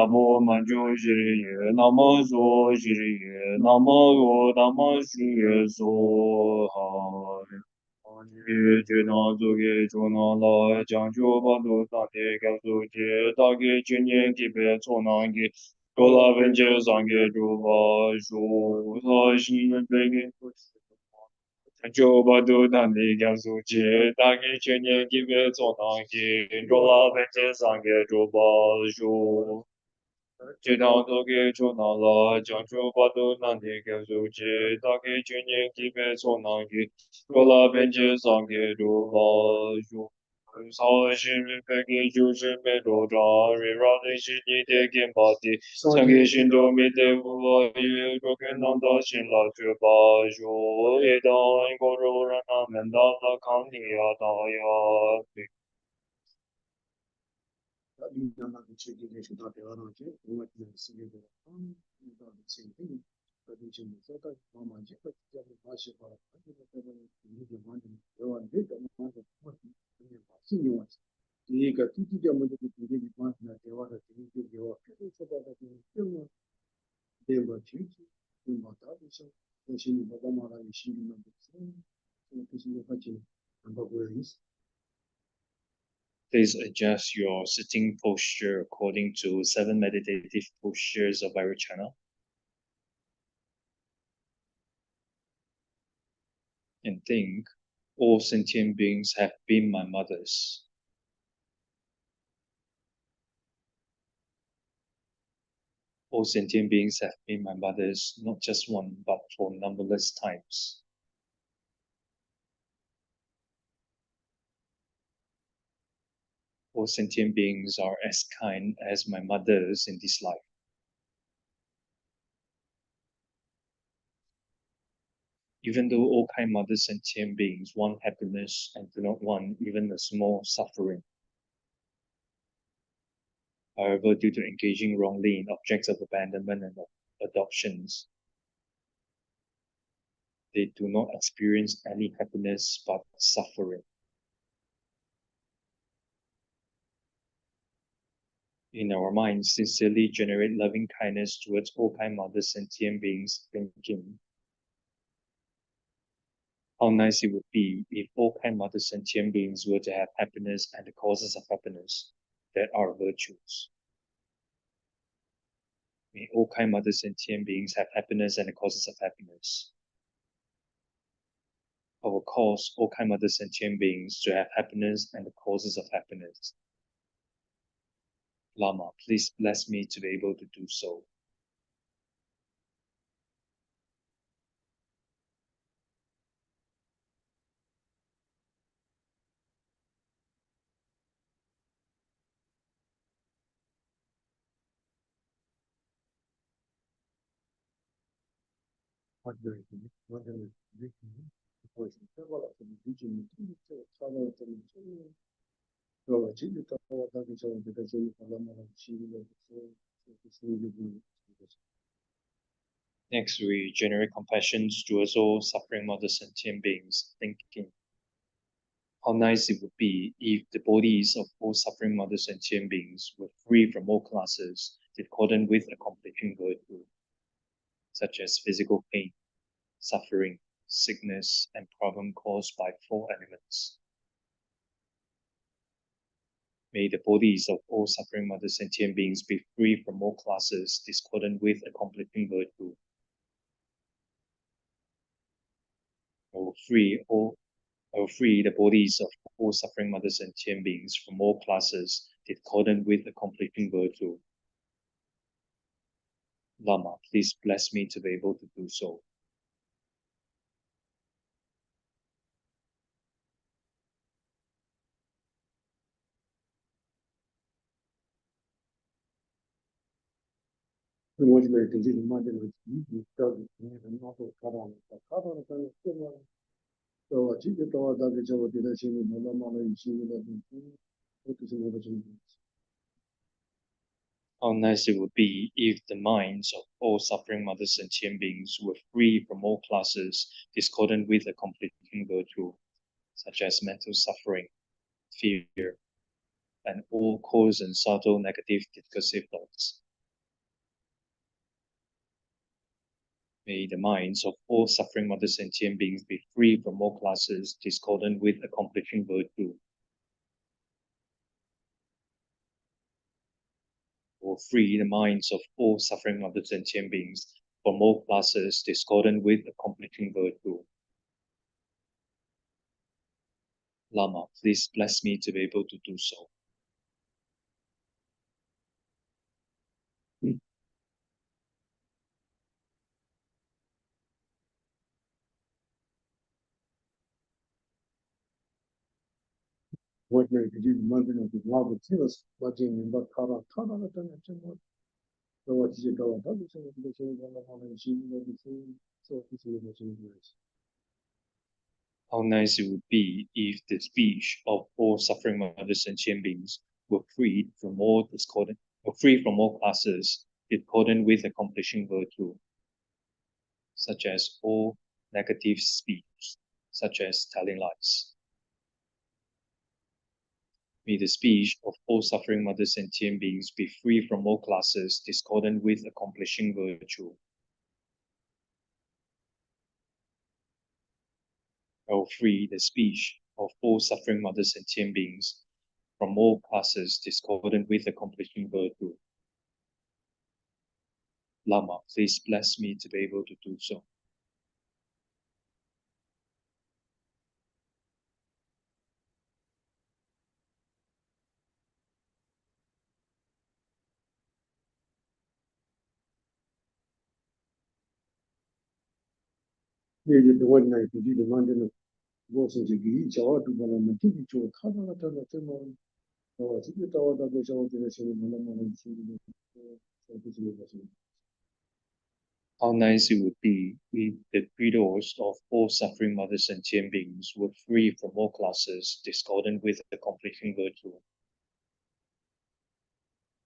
Namo Manju Shri Namo So Shri Namo Yo Namo Shri So Hari Jina Zuge Chuna La Janju Badu Tate Kapsu Je Take Chinyen Kipe Chonangi Kola Venje Zange Juba Shu Sa Shin Bege Janju Badu Tate Kapsu Je Take Chinyen Kipe Chonangi Kola Venje Zange Juba Shu 知道多给出那了，将就把都难的给手机，打给去年级别做难的，过了边界上给住吧住。少是人别给就是没多少，人让的是你的给把的，想给心中没得我，也就跟能到心了去把住，一旦一个人让他们到了看你呀，到呀。Please adjust your sitting posture according to 7 meditative postures of Vairocana. And think, all sentient beings have been my mothers. All sentient beings have been my mothers, not just one, but for numberless times. All sentient beings are as kind as my mothers in this life. Even though all kind mothers and sentient beings want happiness and do not want even a small suffering. However, due to engaging wrongly in objects of abandonment and adoptions, they do not experience any happiness but suffering. In our minds, sincerely generate loving kindness towards all kind mothers and sentient beings, thinking, how nice it would be if all kind mothers and sentient beings were to have happiness and the causes of happiness that are virtues. May all kind mothers and sentient beings have happiness and the causes of happiness. I will cause all kind mothers and sentient beings to have happiness and the causes of happiness. Lama, please bless me to be able to do so. Next, we generate compassion towards all suffering mothers and sentient beings, thinking, how nice it would be if the bodies of all suffering mothers and sentient beings were free from all classes according with accomplishing virtue, such as physical pain, suffering, sickness, and problem caused by 4 elements. May the bodies of all suffering mothers and sentient beings be free from all classes discordant with accomplishing virtue. I will free the bodies of all suffering mothers and sentient beings from all classes discordant with accomplishing virtue. Lama, please bless me to be able to do so. How nice it would be if the minds of all suffering mothers and sentient beings were free from all classes discordant with accomplishing virtue, such as mental suffering, fear, and all coarse and subtle negative discursive thoughts. May the minds of all suffering mother sentient beings be free from all classes discordant with accomplishing virtue. Or free the minds of all suffering mother sentient beings from all classes discordant with accomplishing virtue. Lama, please bless me to be able to do so. What may be London of the Lava Tilas, watching in the Kara Tana, so what is it go about? So the same one and she will be saying, so it's a little bit. How nice it would be if the speech of all suffering mother sentient beings were freed from all discordant, or free from all classes discordant with accomplishing virtue, such as all negative speech, such as telling lies. May the speech of all suffering mother sentient beings be free from all classes discordant with accomplishing virtue. I will free the speech of all suffering mother sentient beings from all classes discordant with accomplishing virtue. Lama, please bless me to be able to do so. Maybe the one night to do the London of Washington, each hour to one and TV to Tana, or to get all the other show to the same one and see the How nice it would be if the three doors of all suffering mother sentient beings were free from all classes discordant with accomplishing virtue.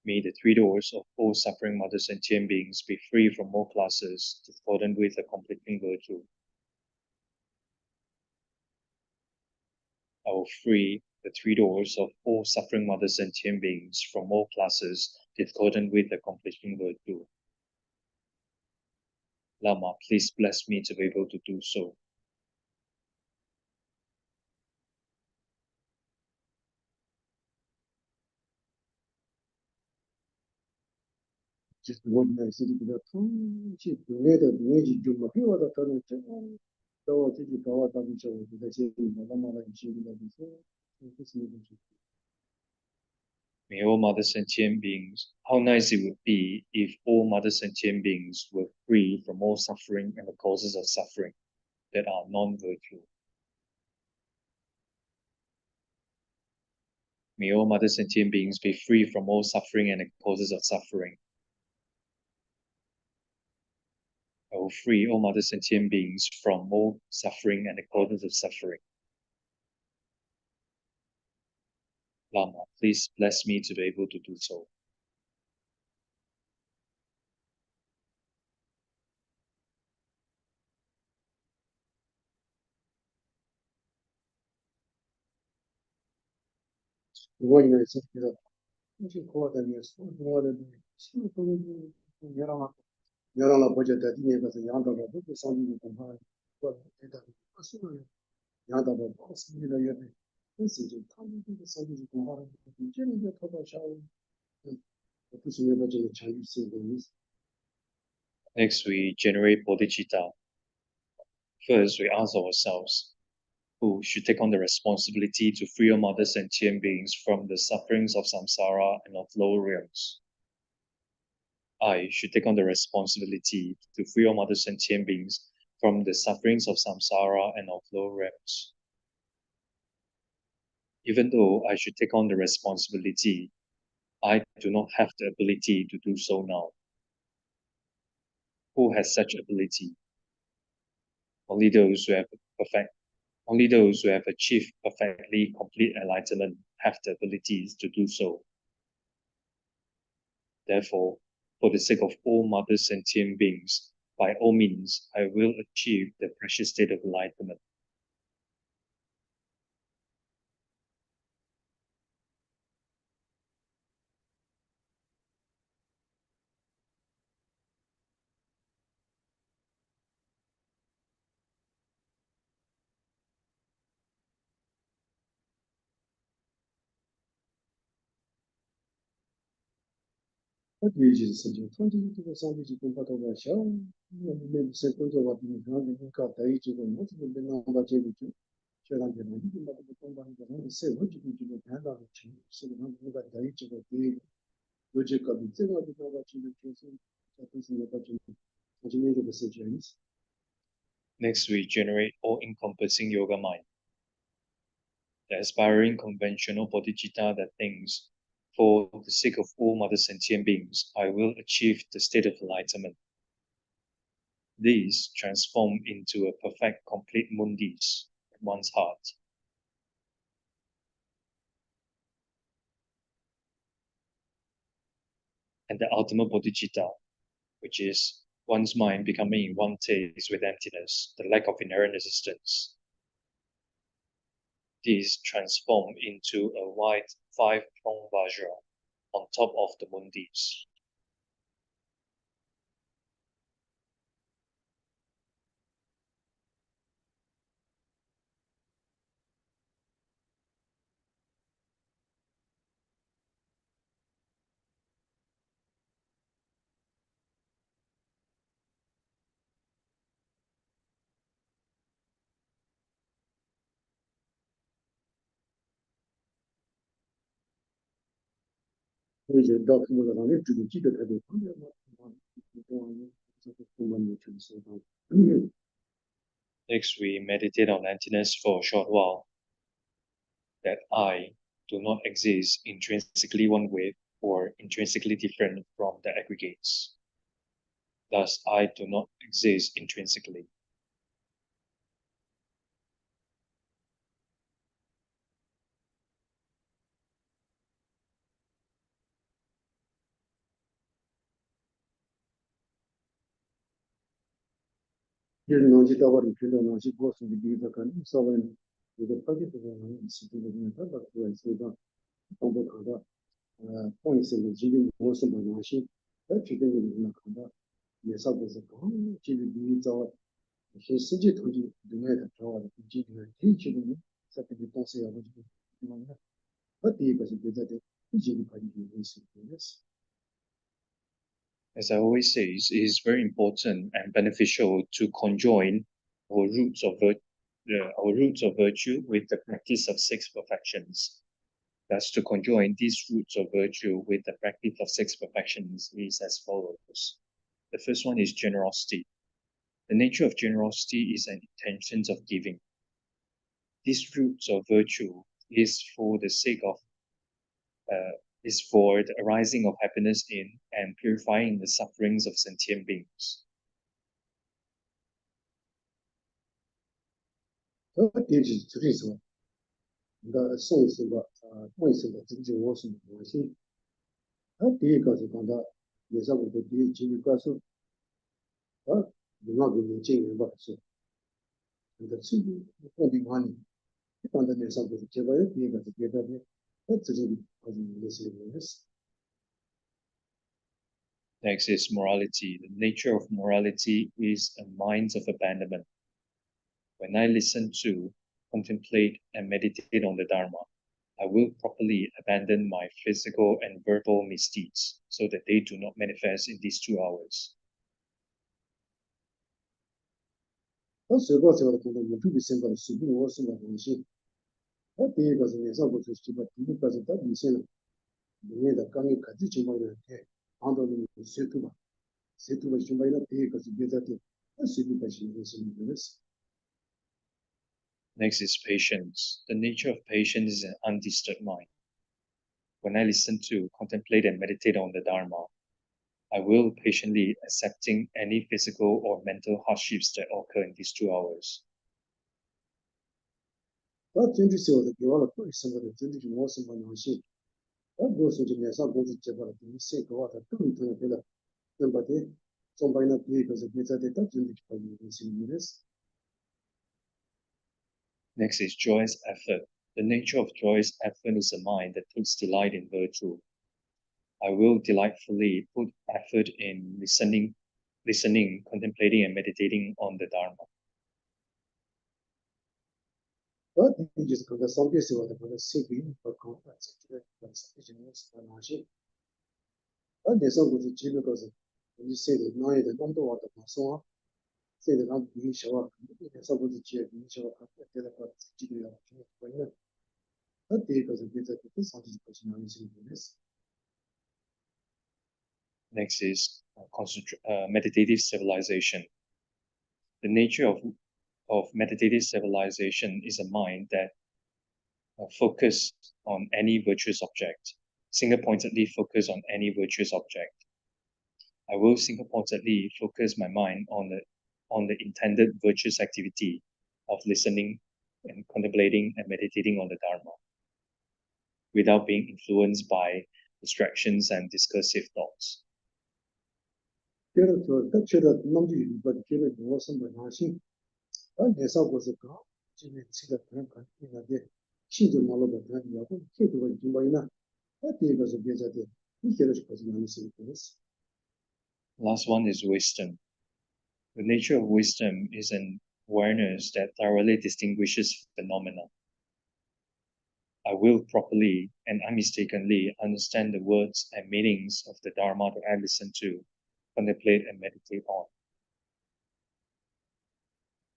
May the three doors of all suffering mother sentient beings be free from all classes discordant with accomplishing virtue. I will free the three doors of all suffering mother sentient beings from all classes discordant with accomplishing virtue. Lama, please bless me to be able to do so. just one night city to the phone, she later the way you do my people that turn it on. So I think you go out and show the same Lama and she will be so. May all mother sentient beings, how nice it would be if all mother sentient beings were free from all suffering and the causes of suffering that are non-virtue. May all mother sentient beings be free from all suffering and the causes of suffering. I will free all mother sentient beings from all suffering and the causes of suffering. Lama, please bless me to be able to do so. One night city to the she called them yes, more than she will Yarala budget that he was a yanda of the son you can hide. But it doesn't. Yanda of us, you know, you're this is a tiny bit of something you can hide. Jenny get over shower. This is never a Chinese thing. Next, we generate bodhicitta. First, we ask ourselves, who should take on the responsibility to free all mother sentient beings from the sufferings of samsara and of lower realms? I should take on the responsibility to free all mother sentient beings from the sufferings of samsara and of lower realms. Even though I should take on the responsibility, I do not have the ability to do so now. Who has such ability? Only those who have only those who have achieved perfectly complete enlightenment have the abilities to do so. Therefore, for the sake of all mother sentient beings, by all means, I will achieve the precious state of enlightenment. Next, we generate all-encompassing yoga mind. The aspiring conventional bodhicitta that thinks, for the sake of all mother sentient beings, I will achieve the state of enlightenment. These transform into a perfect, complete mundis in one's heart. And the ultimate bodhicitta, which is one's mind becoming in one taste with emptiness, the lack of inherent existence. These transform into a white five-pronged vajra on top of the mundis. Next, we meditate on emptiness for a short while. That I do not exist intrinsically one with or intrinsically different from the aggregates. Thus, I do not exist intrinsically. As I always say, it is very important and beneficial to conjoin our roots of virtue with the practice of six perfections. Thus, to conjoin these roots of virtue with the practice of six perfections is as follows. The first one is generosity. The nature of generosity is an intention of giving. These roots of virtue is for the sake of is for the arising of happiness in and purifying the sufferings of sentient beings. Next is morality. The nature of morality is a mind of abandonment. When I listen to, contemplate, and meditate on the Dharma, I will properly abandon my physical and verbal misdeeds so that they do not manifest in these 2 hours. Next is patience. The nature of patience is an undisturbed mind. When I listen to, contemplate, and meditate on the Dharma, I will patiently accepting any physical or mental hardships that occur in these 2 hours. Next is joyous effort. The nature of joyous effort is a mind that takes delight in virtue. I will delightfully put effort in listening, contemplating, and meditating on the Dharma. 내 성고서 집에 가서 우리 세대 나이에 넘도 왔다 봤어. 세대가 미리 셔와 내 성고서 집에 미리 셔와 그때가 집이야. 그러면 그때 가서 그때 상지 것이 많이 생겼어. Next is meditative civilization. The nature of meditative civilization is a mind that focus on any virtuous object, single-pointedly focus on any virtuous object. I will single-pointedly focus my mind on the intended virtuous activity of listening and contemplating and meditating on the Dharma, without being influenced by distractions and discursive thoughts. 그래서 대체로 남들이 이거 기회를 모아서 하신 내 성고서가 집에 지가 그런 거 있는데 신도 나로도 그런다고 기도가 정말이나 그때 가서 계좌대 이렇게 가지고 많이 쓰고 있어. Last one is wisdom. The nature of wisdom is an awareness that thoroughly distinguishes phenomena. I will properly and unmistakenly understand the words and meanings of the Dharma that I listen to, contemplate and meditate on.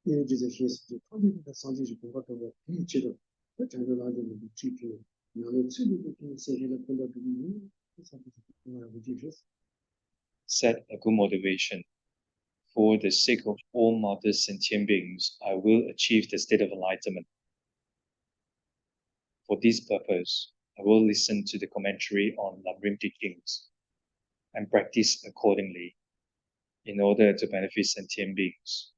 이제 실습 통일된 상지지 공부하고 이치로 전도하는 지표 나는 지리도 세계를 본다고 Set a good motivation. For the sake of all mothers sentient beings, I will achieve the state of enlightenment. For this purpose, I will listen to the commentary on Lam Rim teachings and practice accordingly in order to benefit sentient beings.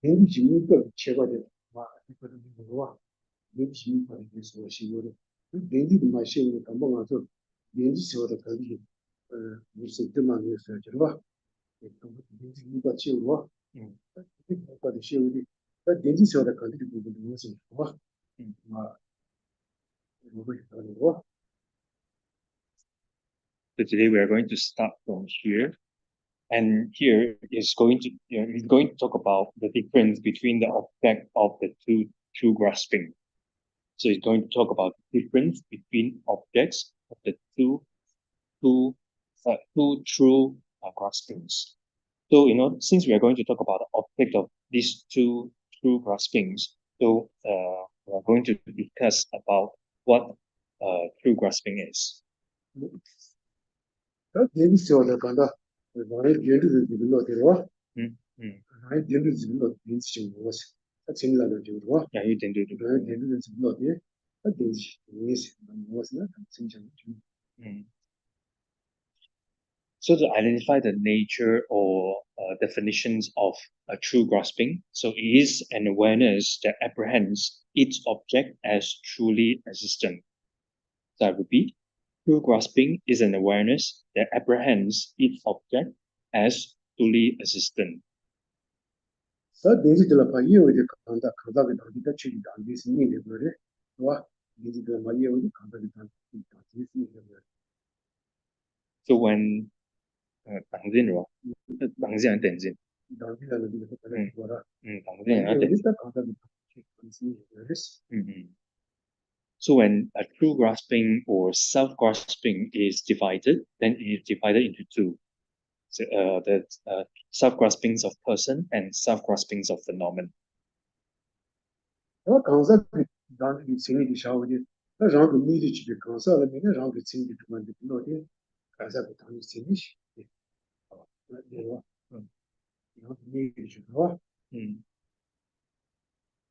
내비 지문도 제거돼 와 이거는 뭐와 내비 지문도 있어 시고로 내비도 마시고 한번 와서 내비 세워도 거기 무슨 때만 있어요 저거 내비 지문도 치우고 이거도 시우디 내비 세워도 거기 무슨 와 이거 있다고 So today we are going to start from here. And here is going to he's going to talk about the difference between the object of the two true grasping. So he's going to talk about the difference between objects of the two true graspings. So since we are going to talk about the object of these two true graspings, so we are going to discuss about what true grasping is. 내비 세워도 간다 말에 얘를 들으러 들어와 아니 얘를 들으러 인식 뭐지 생각을 들어와 Yeah, you didn't do it. 얘를 들으러 돼 인식 무엇이나 생각 So to identify the nature or definitions of a true grasping, so it is an awareness that apprehends its object as truly existent. So I repeat, true grasping is an awareness that apprehends its object as truly existent. 내지들 봐 이어지 간다 가다가 어디다 치기도 안 되시니 그래 와 내지들 봐 이어지 간다가 다 되시니 그래 So when 당진 로 당진 안 당진 나비라는 게 그래 뭐라 당진 안 당진 어디다 간다가 되시니 그래 So when a true grasping or self-grasping is divided, then it is divided into two. So, the self-graspings of person and self-graspings of phenomenon. 강사 나는 생일이 샤오지 나 장도 미리 집에 강사를 내가 장도 생일이 그만데 너데 강사도 당이 생일이 내가 장도 미리 집에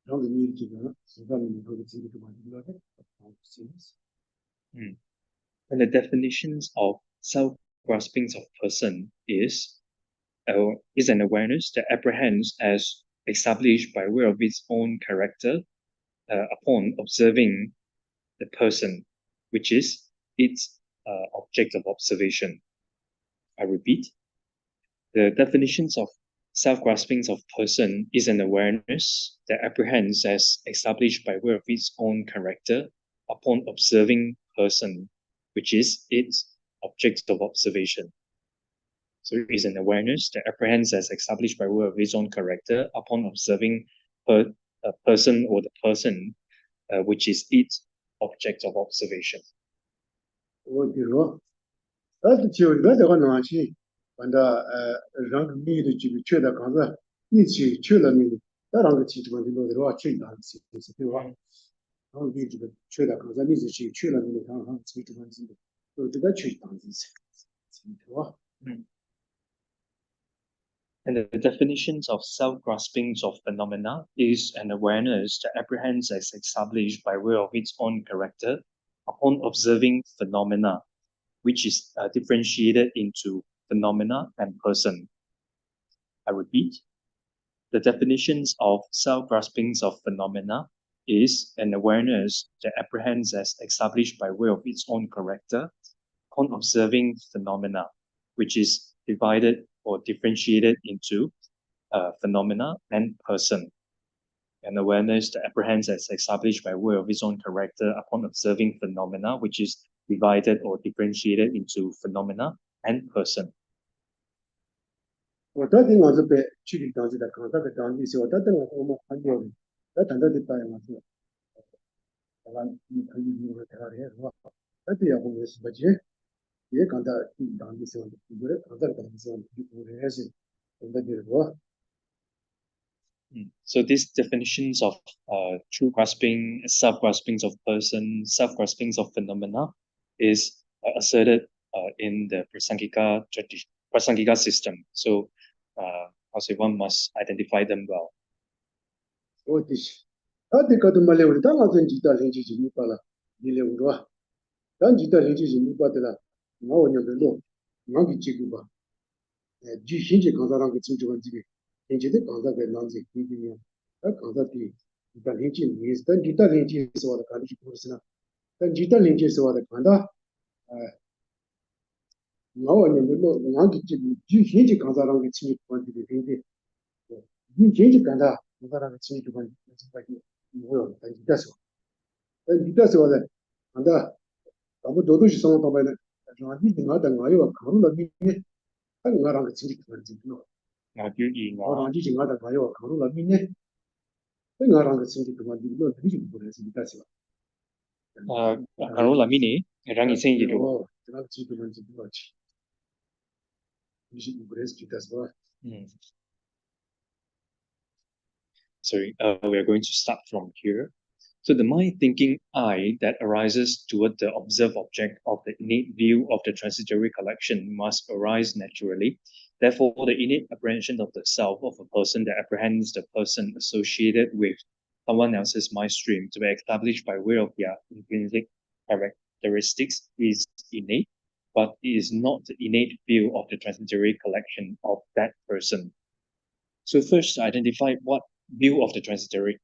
장도 미리 집에 수단이 그거 생일이 그만데 너데 당이 생일이 And the definitions of self-graspings of person is an awareness that apprehends as established by way of its own character upon observing the person, which is its object of observation. I repeat, the definitions of self-graspings of person is an awareness that apprehends as established by way of its own character upon observing person, which is its object of observation. So it is an awareness that apprehends as established by way of its own character upon observing a person or the person, which is its object of observation. That's the that's one on she when the rang me the chief chair the canza each chair me that on the chief when the law chain on is the one how be the chair the canza is the chair me the on chief when so the chair on this And the definitions of self-graspings of phenomena is an awareness that apprehends as established by way of its own character upon observing phenomena, which is differentiated into phenomena and person. I repeat, the definitions of self-graspings of phenomena is an awareness that apprehends as established by way of its own character upon observing phenomena, which is divided or differentiated into phenomena and person. An awareness that apprehends as established by way of its own character upon observing phenomena, which is divided or differentiated into phenomena and person. 我到底我是被去的当时的看，这个当地是我到底我们很多的，那等到的白我是，当然你可以用个这个的是吧？那对呀，我们是不接，也讲到当地是，我觉得讲到当地是，我还是真的就是说。So these definitions of true grasping, self-graspings of person, self-graspings of phenomena is asserted in the Prasangika system. So I'll say one must identify them well. 我的是，他的高头没留的，当然是知道邻居是你把了，你留着吧，当知道邻居是你把的了，我那个路，我给这个吧，就现在刚才那个清楚问题的，现在的刚才个男子你的呢，他刚才的，但邻居你，但知道邻居是我的看的是不是呢？但知道邻居是我的看到，我那个路，我给这个，就现在刚才那个清楚问题的邻居，你现在刚才刚才那个清楚问题，这个我要但知道是。但你这时候呢，看到咱们多都是什么方面呢？说你另外的我有考虑了你，他我让个经济可能进步，我让你另外的我有考虑了你呢，我让个经济可能进步，你就不能是你这时候。考慮啦，mini，讓你先記住。哦，這個經濟可能進步去，你是不能是你這時候。Sorry, we are going to start from here. So the mind thinking I that arises toward the observed object of the innate view of the transitory collection must arise naturally. Therefore, the innate apprehension of the self of a person that apprehends the person associated with someone else's mind stream to be established by way of their intrinsic characteristics is innate, but it is not the innate view of the transitory collection of that person. So first, identify what view of the transitory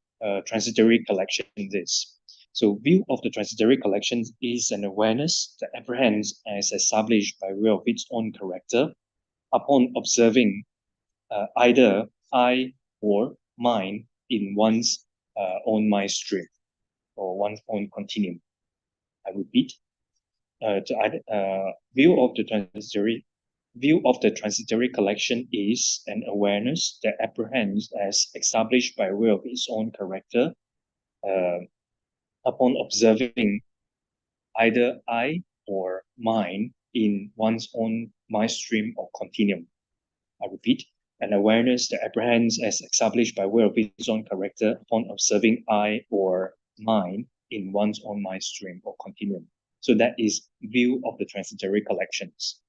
collection is. So view of the transitory collection is an awareness that apprehends as established by way of its own character upon observing either I or mine in one's own mind stream or one's own continuum. I repeat, view of the transitory collection is an awareness that apprehends as established by way of its own character upon observing either I or mine in one's own mind stream or continuum. I repeat, an awareness that apprehends as established by way of its own character upon observing I or mine in one's own mind stream or continuum. So that is view of the transitory collections.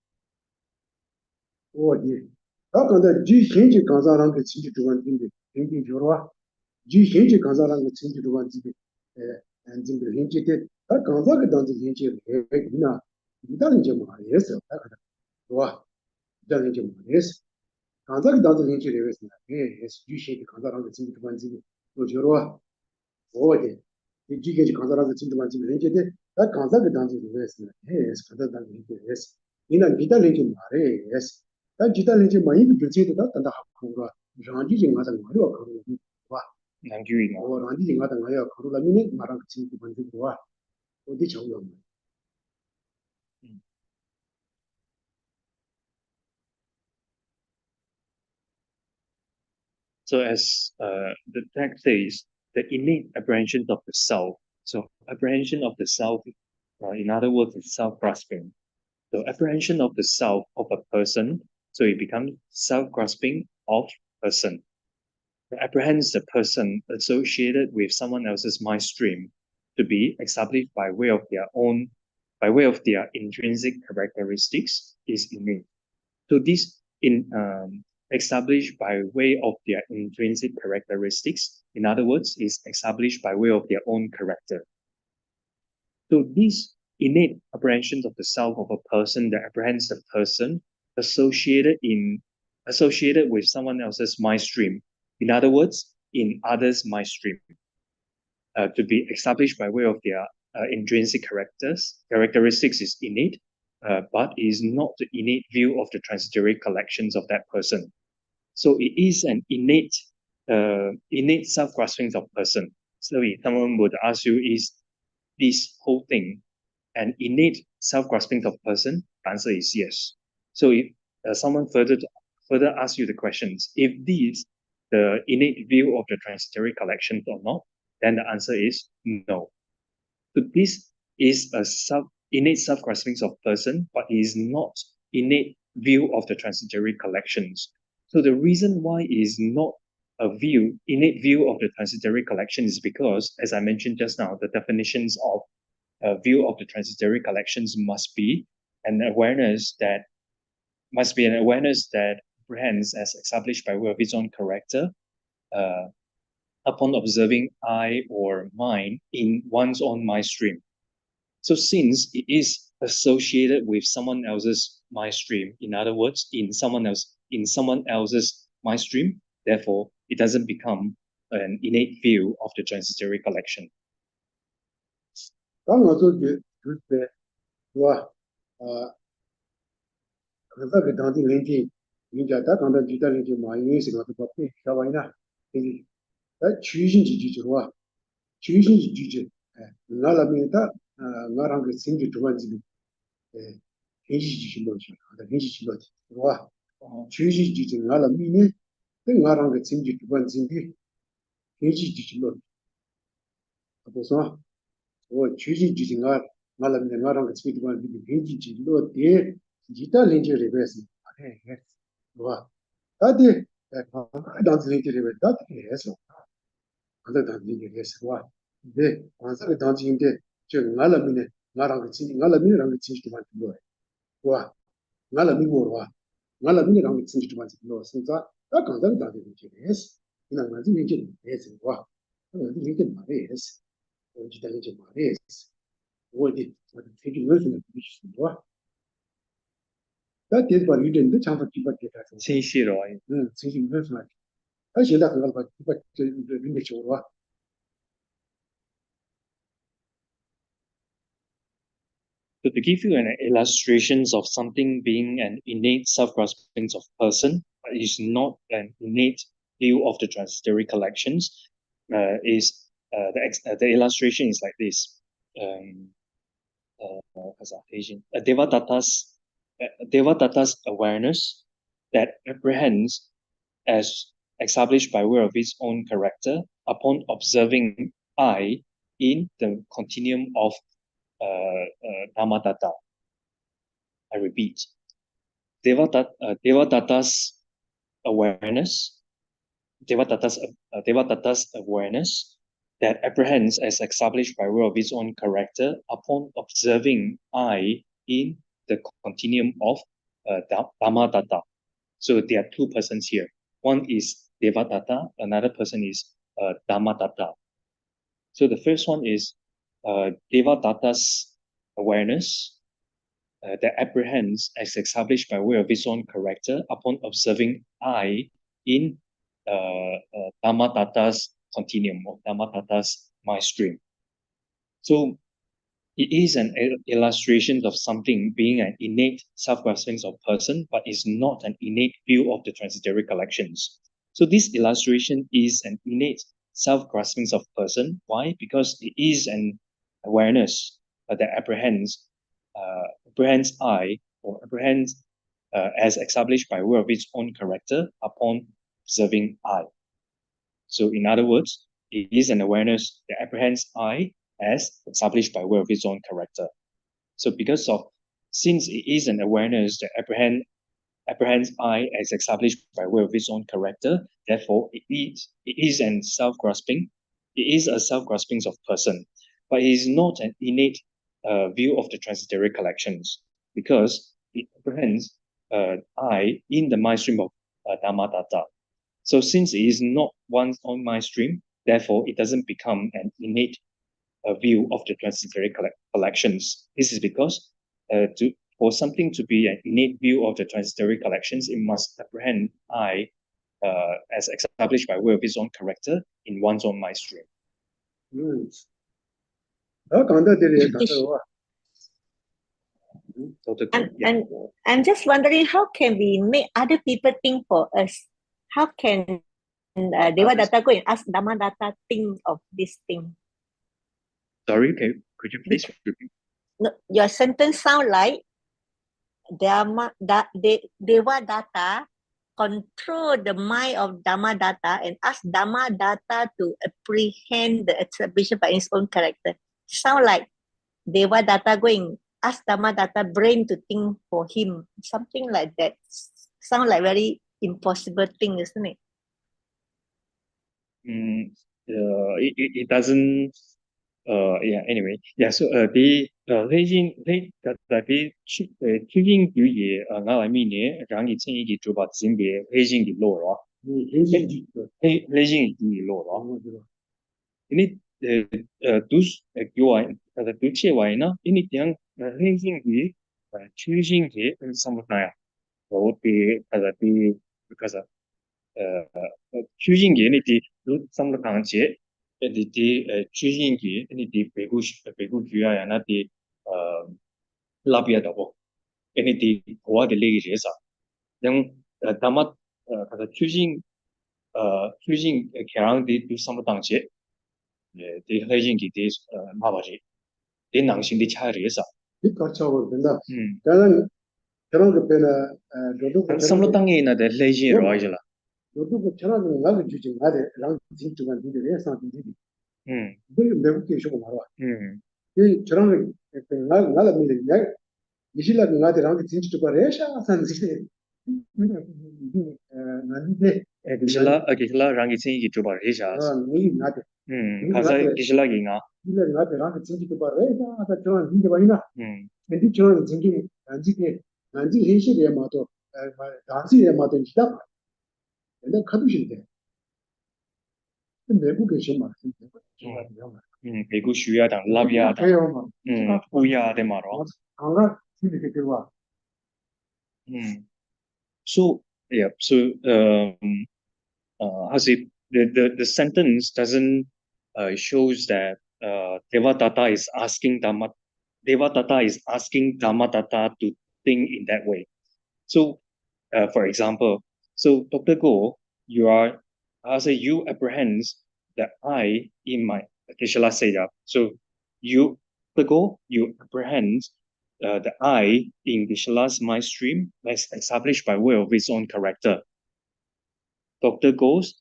我的，他刚才就现在刚才那个经济主管定的，定的就是话，就现在刚才那个经济主管定的，这个现在的，他刚才个当时现在还呢， 이다는 좀 말이었어. 와, 이다는 좀 말이었어. 간다기 단지 렌치를 했으나, 주시의 간다라는 진짜 관지 또 저러 어디 이 지게지 간다라는 진짜 관지 렌치데 다 간다기 단지 했으나, 간다 단지 했어. 이난 기타 렌치 말이었어. 다 기타 렌치 많이 비치도 다 단다 하고가 장지 징하다 말이야. 와, 남규이나. rangi 징하다 말이야. 그러다 미네 말랑 진짜 관지 와. 어디 정도 So as the text says, the innate apprehension of the self. So apprehension of the self, in other words, is self-grasping. So apprehension of the self of a person, so it becomes self-grasping of person. It apprehends the person associated with someone else's mind stream to be established by way of their intrinsic characteristics is innate. So this in established by way of their intrinsic characteristics, in other words, is established by way of their own character. So these innate apprehensions of the self of a person that apprehends the person associated with someone else's mind stream. In other words, in others' mind stream, to be established by way of their intrinsic characteristics is innate, but is not the innate view of the transitory collections of that person. So it is an innate self-grasping of person. So if someone would ask you, is this whole thing an innate self-grasping of person? The answer is yes. So if someone further asks you the questions, if these the innate view of the transitory collections or not, then the answer is no. So this is a innate self-grasping of person, but it is not innate view of the transitory collections. So the reason why it is not innate view of the transitory collection is because, as I mentioned just now, the definitions of view of the transitory collections must be an awareness that apprehends as established by way of its own character uh, upon observing I or mind in one's own mind stream. So since it is associated with someone else's mind stream, in other words, in someone else's mind stream, therefore it doesn't become an innate view of the transitory collection. 간다기 단지 렌치 인자다 간다 기타 렌치 많이 있어서 밖에 shawaina 이 취신지 주주와 취신지 주주 나라면다 나랑 그 생기 두번지 회시 주신도 다 회시 주신도 와 취신지 주주 나라면에 나랑 그 생기 두번지 회시 주신도 그래서 취신지 주신가 나라면에 나랑 그 생기 두번지 회시 주신도 대 기타 렌치 레베스 와 다들 단지 렌치 레베스 다들 해서 안다 단지 레베스 와 네, 완전히 단지인데 저 나라민에 나랑 같이 나라민이랑 같이 좀 하는 거야. 와, 나라민으로 와. 나라민이랑 같이 좀 하는 거. 진짜 딱 간단 단지 됐어. 그냥 맞지 이제 됐어. 와. 이게 말이었어. 어디 다니지 말이었어. 어디 되게 무슨 뜻이 와. 다 대바 리든데 참고 기밖에 다. 진실로. 진실 무슨 말. 아,现在很多把这人家说哇。 So to give you an illustration of something being an innate self-grasping of person, but is not an innate view of the transitory collections, the illustration is like this. Devadatta's awareness that apprehends as established by way of its own character upon observing I in the continuum of Dhammadata. I repeat, Devadatta's awareness, Devadatta's awareness that apprehends as established by way of its own character upon observing I in the continuum of Dhammadata. So there are two persons here. One is Devadatta, another person is Dhammadata. So the first one is Devadatta's awareness that apprehends as established by way of its own character upon observing I in Dhammatata's continuum or Dhammatata's mind stream. So it is an illustration of something being an innate self-grasping of person, but is not an innate view of the transitory collections. So this illustration is an innate self-grasping of person. Why? Because it is an awareness that apprehends I or apprehends as established by way of its own character upon observing I. So in other words, it is an awareness that apprehends I as established by way of its own character. So since it is an awareness that apprehends I as established by way of its own character, therefore it is an self-grasping. It is a self-grasping of person, but it is not an innate view of the transitory collections because it apprehends I in the mind stream of Dhammatata. So since it is not one's own mind stream, therefore it doesn't become an innate view of the transitory collections. This is because for something to be an innate view of the transitory collections, it must apprehend I as established by way of its own character in one's own mind stream. I'm just wondering, how can we make other people think for us? How can Devadatta go and ask Dhammadata think of this thing? Sorry, could you please repeat? No, your sentence sound like Devadatta control the mind of Dhammadata and ask Dhammadata to apprehend the exhibition by its own character. Sound like Devadatta going ask Dhammadata brain to think for him. Something like that. Sound like very impossible thing, isn't it? It doesn't. Anyway, yeah. So the 최진 교의 나라미네 장이 챙이기 줘봐 진비에 회진기 로라 회진기 로라 ini dus 교와인 그래서 두치와이나 ini yang 회진기 최진기 samutnaya 어디 그래서 because 추진기 ini di samutnangje di 추진기 ini di 배구 주야야 나 di 라비아다고 ini di 고아 델레기에서 yang 다mat 그래서 추진 개랑 di samutnangje di 회진기 di 마바지 di 낭신디 차리에서 이 거쳐고 된다. 저는 저런 그 배나 저도 samutnang에 있는 델레지로 아이잖아. 저도 저런 나도 주지 나대 랑 진짜가 되게 예상이 되게 매우 계시고 말아. 이 저런 나라 미리 야 이실라 나대 랑 진짜 거래 샤산 지세. 나한테 기실라 랑이 챙이기 줘봐 해자. 이 나대. 가서 기실라기가 이래 나대 랑 진짜 거래 샤산 저런 진짜 많이나. 근데 저런 진짜 난지 해시에 마도 다시에 마도 있다. 근데 가두신데. 외국에 좀 많습니다. 배구 주야당 라비아당 우야데 말어. 강가 이렇게 들어와. So yeah, so as if the sentence doesn't shows that Devadatta is asking Dhammatata to think in that way. So for example, so Dr. Go, you apprehend that I in my Geshe-la Seya. So you apprehend the I in Geshe-la's mind stream as established by way of its own character. Dr. Goes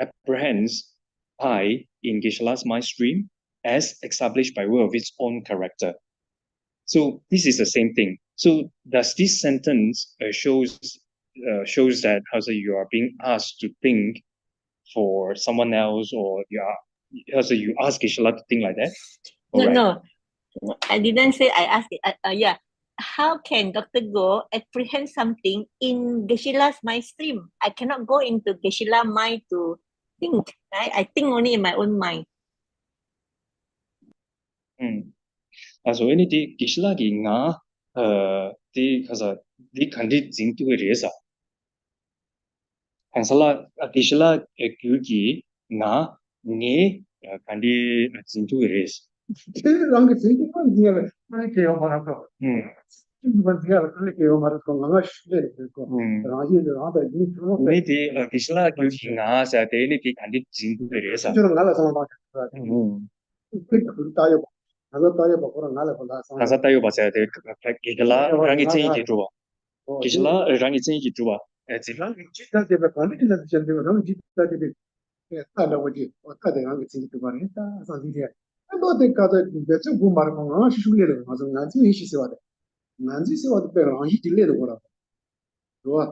apprehends I in Geshe-la's mind stream as established by way of its own character. So this is the same thing. So does this sentence shows that you are being asked to think for someone else, or you ask Geshe-la to think like that? No, I didn't say I asked it. Yeah. How can Dr. Go apprehend something in Geshe-la's mind stream? I cannot go into Geshe-la mind to think. Right? I think only in my own mind. Also ini di Geshe-la gi nga the kaza the kandi zintu resa kansala adishla kyugi na ne kandi zintu res rangi tsingi kan diya mai ke yo mara ko ban diya kan ke yo mara ko nganga shule ko rangi de rada ni to ne de adishla kyugi na sa de ne the kandi zintu resa जो ngala sama ba ta yo ngala ta yo ba ko ngala ko la sama kaza tayo ba sa de kigala rangi tsin ki tuba o kigala rangi tsin ki tuba rangi jita de ba kan ni la chen de rangi jita de ta la wo ji o ta de rangi tsingi to ba ni ta sa di de ando de ka de be chu bu mar ko ngala shi shule de ma so ngala ji shi se wa de ngala ji se wa de pe rangi ji le de ko ra ro wa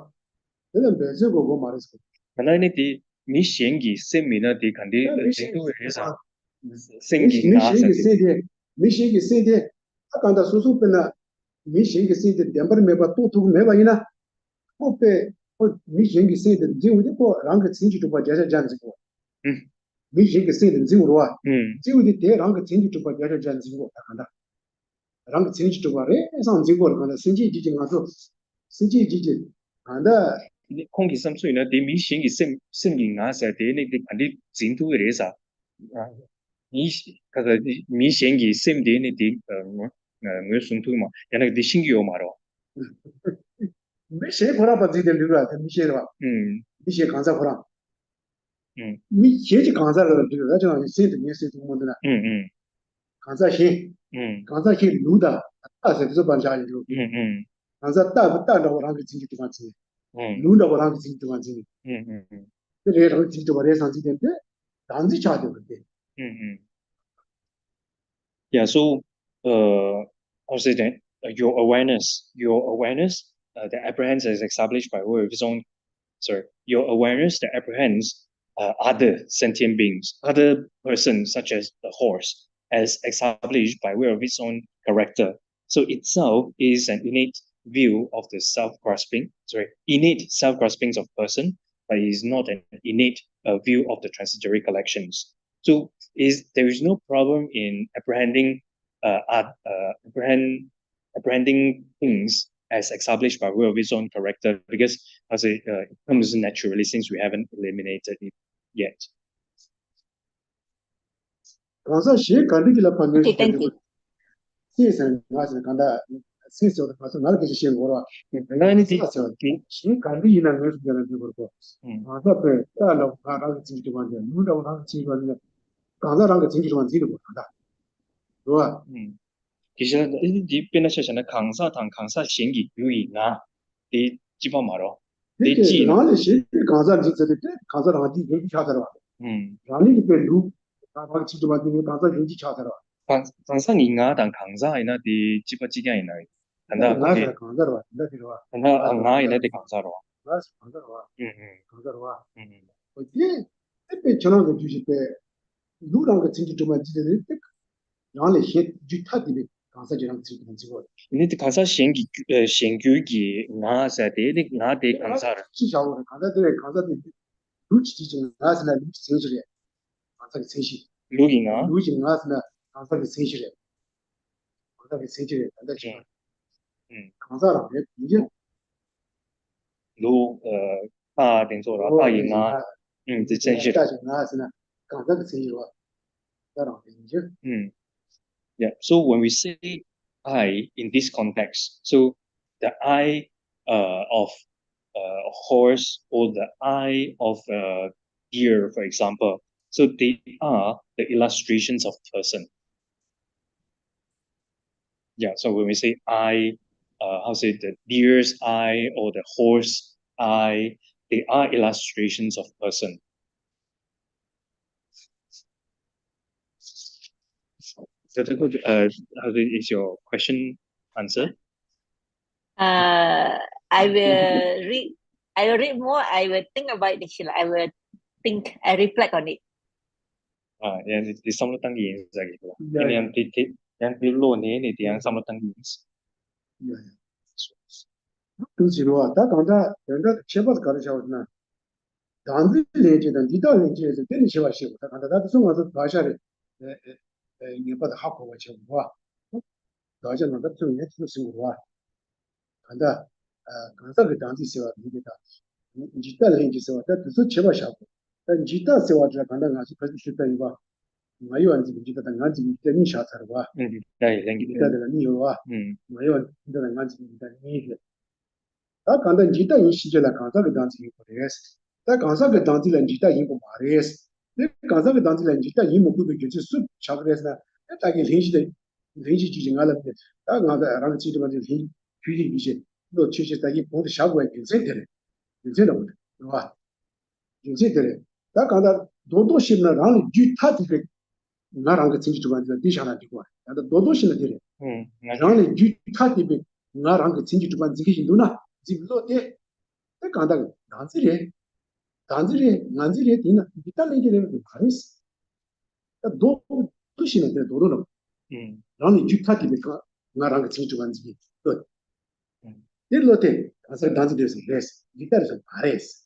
de be chu go mar ko kana ne the mi shengi semina de kandi zintu resa sengi na sa de 미시기 세데 아까다 수수페나 미시기 세데 덴버 메바 또또 메바 이나 코페 미시기 세데 지우데 코 랑가 친지도 바 자자 잔지고 미시기 세데 지우로와 지우데 데 랑가 친지도 바 자자 잔지고 아까다 랑가 친지도 바레 상지고 아까다 신지 지지 가서 신지 지지 안다空气深水呢的mi shengi seming na sa de ne de kandi zintu resa mi kaza mi shengi sem de ne de ngö suntu ma yana de shingi yo maro 미시 보라 바지데 리라 미시라 미시 간사 보라 미 제지 간사를 리라 저 세데 미시 동문들아 간사 히 루다 아세 저 반자리 루 간사 따 오랑 진지 동안지 루다 오랑 진지 동안지 그래 저 진지 오래 상지된데 단지 차도 그때 yeah so I'll say that your awareness that apprehends is established by way of its own your awareness that apprehends other sentient beings, other persons such as the horse, as established by way of its own character. So itself is an innate view of the innate self-graspings of person, but it is not an innate view of the transitory collections. So there is no problem in apprehending things as established by way of its own character, because as it comes naturally since we haven't eliminated it yet. 간사 시 간디기라 판네 Okay, thank you. 시선 가서 간다 시서 가서 나를 계시 시행 거라 나는 시 간디이나 그래서 되는 거고 아서베 따로 가라 진짜 완전 누다고 나 진짜 완전 간사랑 그 진짜 완전 지도 못한다 좋아 기존 이 변화시는 강사당 강사 신기 유의나 이 기본 말어 이게 나는 시 간사 진짜 때 간사랑 어디 얘기 찾아라 나는 이게 루 가방 진짜 완전 간사 얘기 찾아라 강사인가당 강사이나 디 집어지게이나 한다 나서 간사로 한다 필요와 한다 나이나 디 강사로 나서 간사로 와 간사로 와 어디 때 저런 거 주실 때 누구랑 그 진짜 좀 지들 때 나는 시 주타들이 간사지랑 지금 지고 근데 강사 신규기 나사데 나데 강사를 시샤오 간사들이 루치지 나스나 루치 생시래 간사기 생시 루기나 루치 나스나 간사기 생시래 간사기 생시래 간다지 간사랑 이제 루大点做了大赢啊这真是大型나스나 간사기 생시와 따라 이제 yeah so when we say I in this context, so the I of a horse or the I of a deer, for example, so they are the illustrations of person. Yeah, so when we say I, the deer's eye or the horse eye, they are illustrations of person. So is your question answered? I will read. I will read more. I will think about it. I will think. I reflect on it. Yeah, the samlutang yin zagi ko. Yang pilo ni yang samlutang yin. 그지로와 다 간다 내가 제발 가르쳐오나 단지 레지는 디다 레지에서 되는 시와시고 다 간다 나도 송어서 가셔래 이게 받아 하고 와죠 와 가져는 다 좀 해줄 수 있는 거야 간다 간사가 단지 세와 이게다 지다 렌지 세와 다 뜻을 제바 샤고 지다 세와자 간다 가지 가지 싶다 이거 마요 안 지금 지다 간지 때니 샤타르 와 네, 랭기. 지다가 니요와 마요 안 지다 간지 지다 니 다 간다 지다 이 시절에 간사가 단지 이거 그래스 다 간사가 단지 렌지다 이거 말레스 네 간사가 단지 렌지다 이 먹고 그 수 차그레스나 다게 렌지다 렌지 지진 알았는데 다 간다 랑 지도 간지 규리 이제 너 취시다 이 보드 샤고에 괜찮대 괜찮아 봐 괜찮대 다 간다 도도심나 랑 뒤타도 나랑 그 친구 좀 앉아 뒤샤나 뒤고 나도 도도심나 되래 랑 뒤타도 나랑 그 친구 좀 앉아 누나 집로데 때 간다 난지래 디나 디탈레기를 말했어 도 도시는 데 도로는 랑 뒤타도 나랑 그 친구 좀 앉아 또 일로테 가서 단지돼서 그랬어 디탈에서 말했어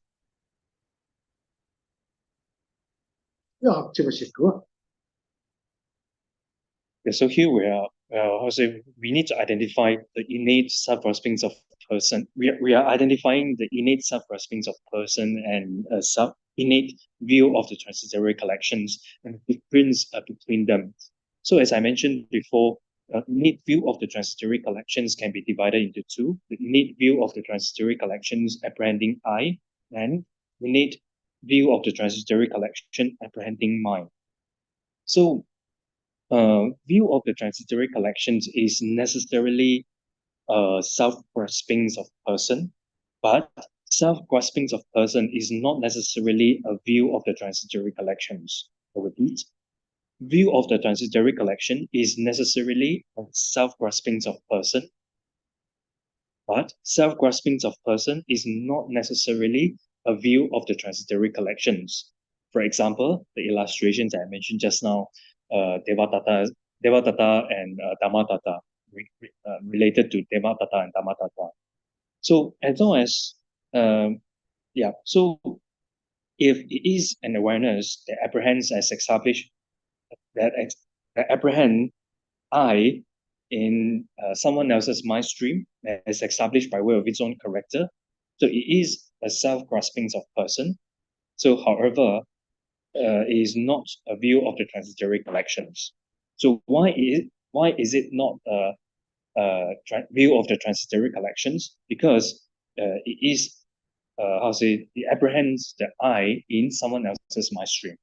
야 제가 싶고 Yeah, so here we are, how to say, we need to identify the innate self-graspings of person. We are identifying the innate self-graspings of person and innate view of the transitory collections and the difference between them. So as I mentioned before, innate view of the transitory collections can be divided into two: the innate view of the transitory collections apprehending I, and innate view of the transitory collection apprehending mind. So view of the transitory collections is necessarily self-graspings of person, but self-graspings of person is not necessarily a view of the transitory collections. I repeat, view of the transitory collection is necessarily a self-graspings of person, but self-graspings of person is not necessarily a view of the transitory collections. For example, the illustrations I mentioned just now, Devadatta and Dhammadata, related to Devadatta and Dhammadata. So as long as, so if it is an awareness that apprehends as established, that apprehend I in someone else's mind stream as established by way of its own character. So it is a self-grasping of person. So, however, it is not a view of the transitory collections. So why is it not a view of the transitory collections? Because it is it apprehends the I in someone else's mind stream.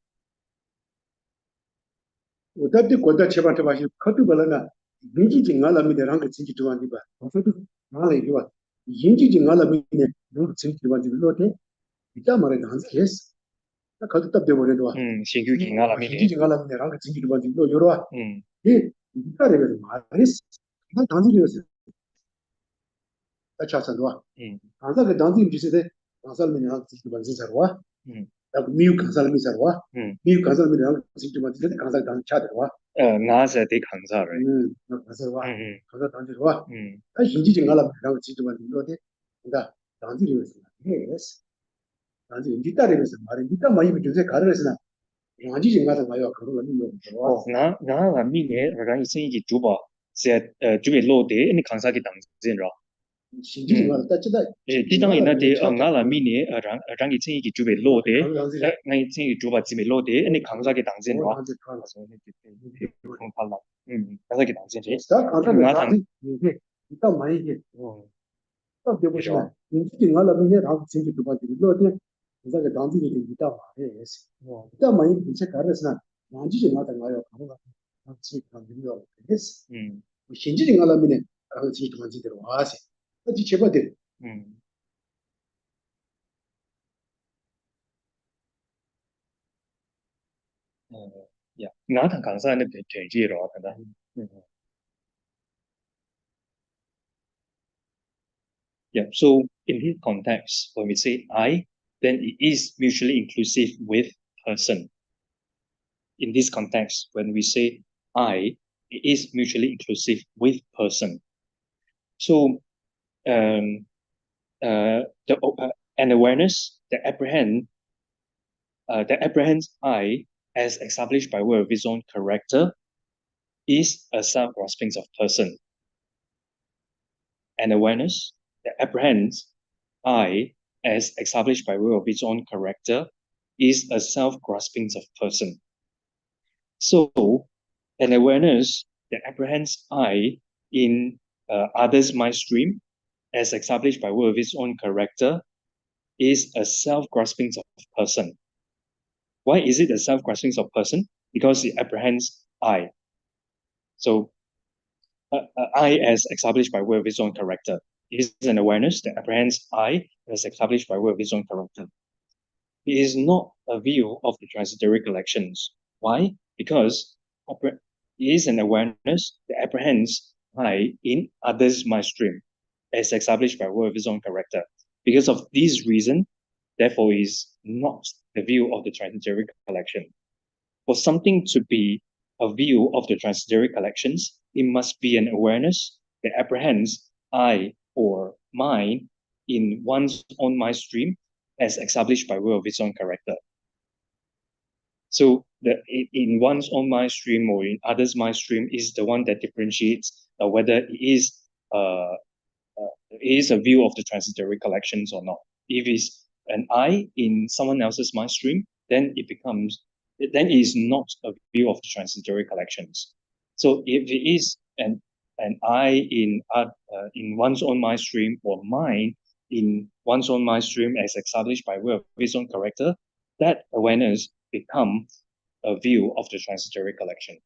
어떻게 고다 제반테 마시 커트 벌나 민지지 나라미데랑 그 진지 두안디 봐 어서도 나라 이거 인지지 나라미네 누구 진지 두안디 로테 이따 말에 한스 예스 나 가도 답돼 버려도 와 신규기 나라미네 인지지 나라미데랑 그 진지 두안디 로 요러 이 이따레베 말레스 나 단지리였어 나 차선도 와 한사 그 단지 비슷해 한살미네 진지 두안디 살와 미국 간사람이 살와 미국 간사람이랑 진지 두안디 간사 단 차들와 나서 대 강사를 가서와 가서 단지로와 아 인지증 알아보라고 지도만 이거데 그러니까 단지로서 예스 단지 인지 따르면서 말이 니가 많이 비교해 가르르스나 인지증 가서 가요 그거 아니요 나가 미네 라가 이생이 주바 제 주에 로데 니 강사기 당진로 인지증 가서 따지다 디당이나데 나라 미네 랑 이생이 주에 로데 나 이생이 주바 지메 로데 니 강사기 당진로 강사기 당진지 나한테 이게 일단 많이 이게 또 되보시면 인지증 알아보면 라고 생기 두 가지 로데 그래서 단지를 이따 말해서 일단 많이 이제 가르스나 난지증 하다 가요 가면 같이 간비요 그래서 신지증 알아보면 라고 지금 간지대로 와서 어디 제바들 야 나한테 강사는 되지로 하다 Yeah, so in this context, when we say I, then it is mutually inclusive with person. In this context, when we say I, it is mutually inclusive with person. So, an awareness that apprehends I as established by way of its own character is a self-grasping of person. An awareness that apprehends I as established by way of its own character is a self-grasping of person. So, an awareness that apprehends I in others' mind stream as established by way of its own character is a self-grasping of person. Why is it a self-grasping of person? Because it apprehends I. So, I as established by way of its own character. It is an awareness that apprehends I as established by way of its own character. It is not a view of the transitory collections. Why? Because it is an awareness that apprehends I in others' mind stream as established by way of its own character. Because of this reason, therefore, is not the view of the transitory collection. For something to be a view of the transitory collections, it must be an awareness that apprehends I or mine in one's own mind stream as established by way of its own character. So in one's own mind stream or in others' mind stream is the one that differentiates whether uh, it is a view of the transitory collections or not. If it's an I in someone else's mind stream, then it is not a view of the transitory collections. So if it is an I in one's own mind stream or mine in one's own mind stream as established by way of its own character, that awareness becomes a view of the transitory collection.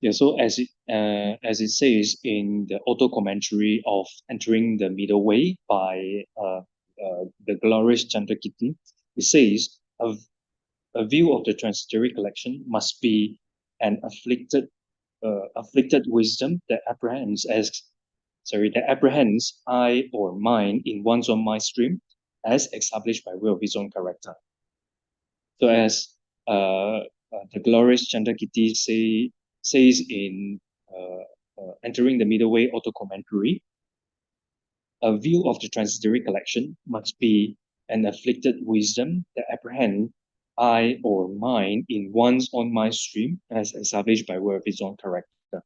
Yeah, so as it says in the auto commentary of Entering the Middle Way by the glorious Chandrakirti, it says a view of the transitory collection must be an afflicted wisdom that apprehends I or mine in one's own mind stream as established by way of his own character. So as the glorious Chandrakirti says in Entering the Middle Way auto commentary, a view of the transitory collection must be an afflicted wisdom that apprehend I or mine in one's own mind stream as established by way of its own character.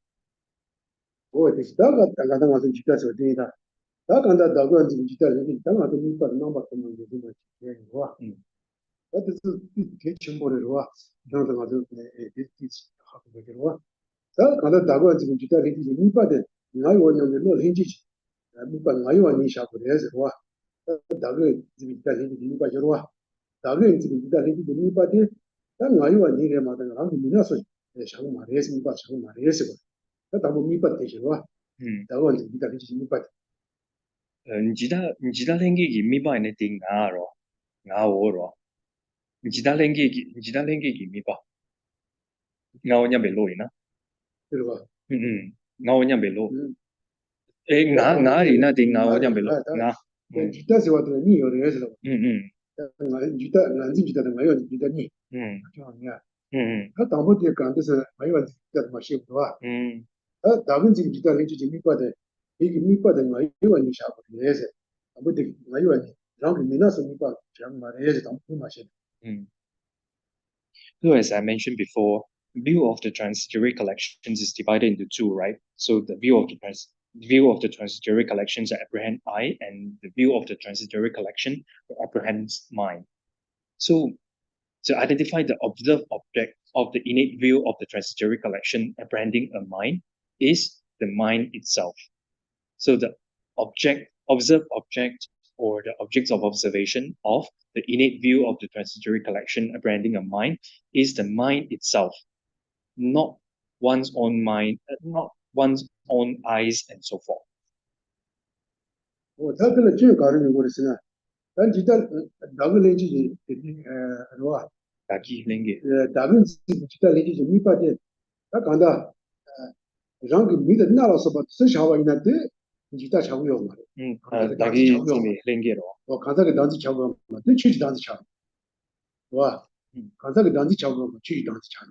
你知道lengi gi mi ba ne ting nga wo ro.你知道lengi gi mi ba nga wo nya be lo ina. Nga wo nya be lo. Nga ri na ting nga wo nya be lo. Nga. So as I mentioned before, view of the transitory collections is divided into two, right? So the view of the transitory collections that apprehend I, and the view of the transitory collection that apprehends mind. So to identify the observed object of the innate view of the transitory collection apprehending a mind is the mind itself. So the observed object, or the objects of observation of the innate view of the transitory collection apprehending a mind is the mind itself, not one's own mind, not one's own eyes, and so forth. 랑기 미드 나라서 봐 스샤와 이나데 지다 차고요 말이야 다기 지미 랭게로 간사게 단지 차고 말 취지 단지 차고 와 간사게 단지 차고 취지 단지 차고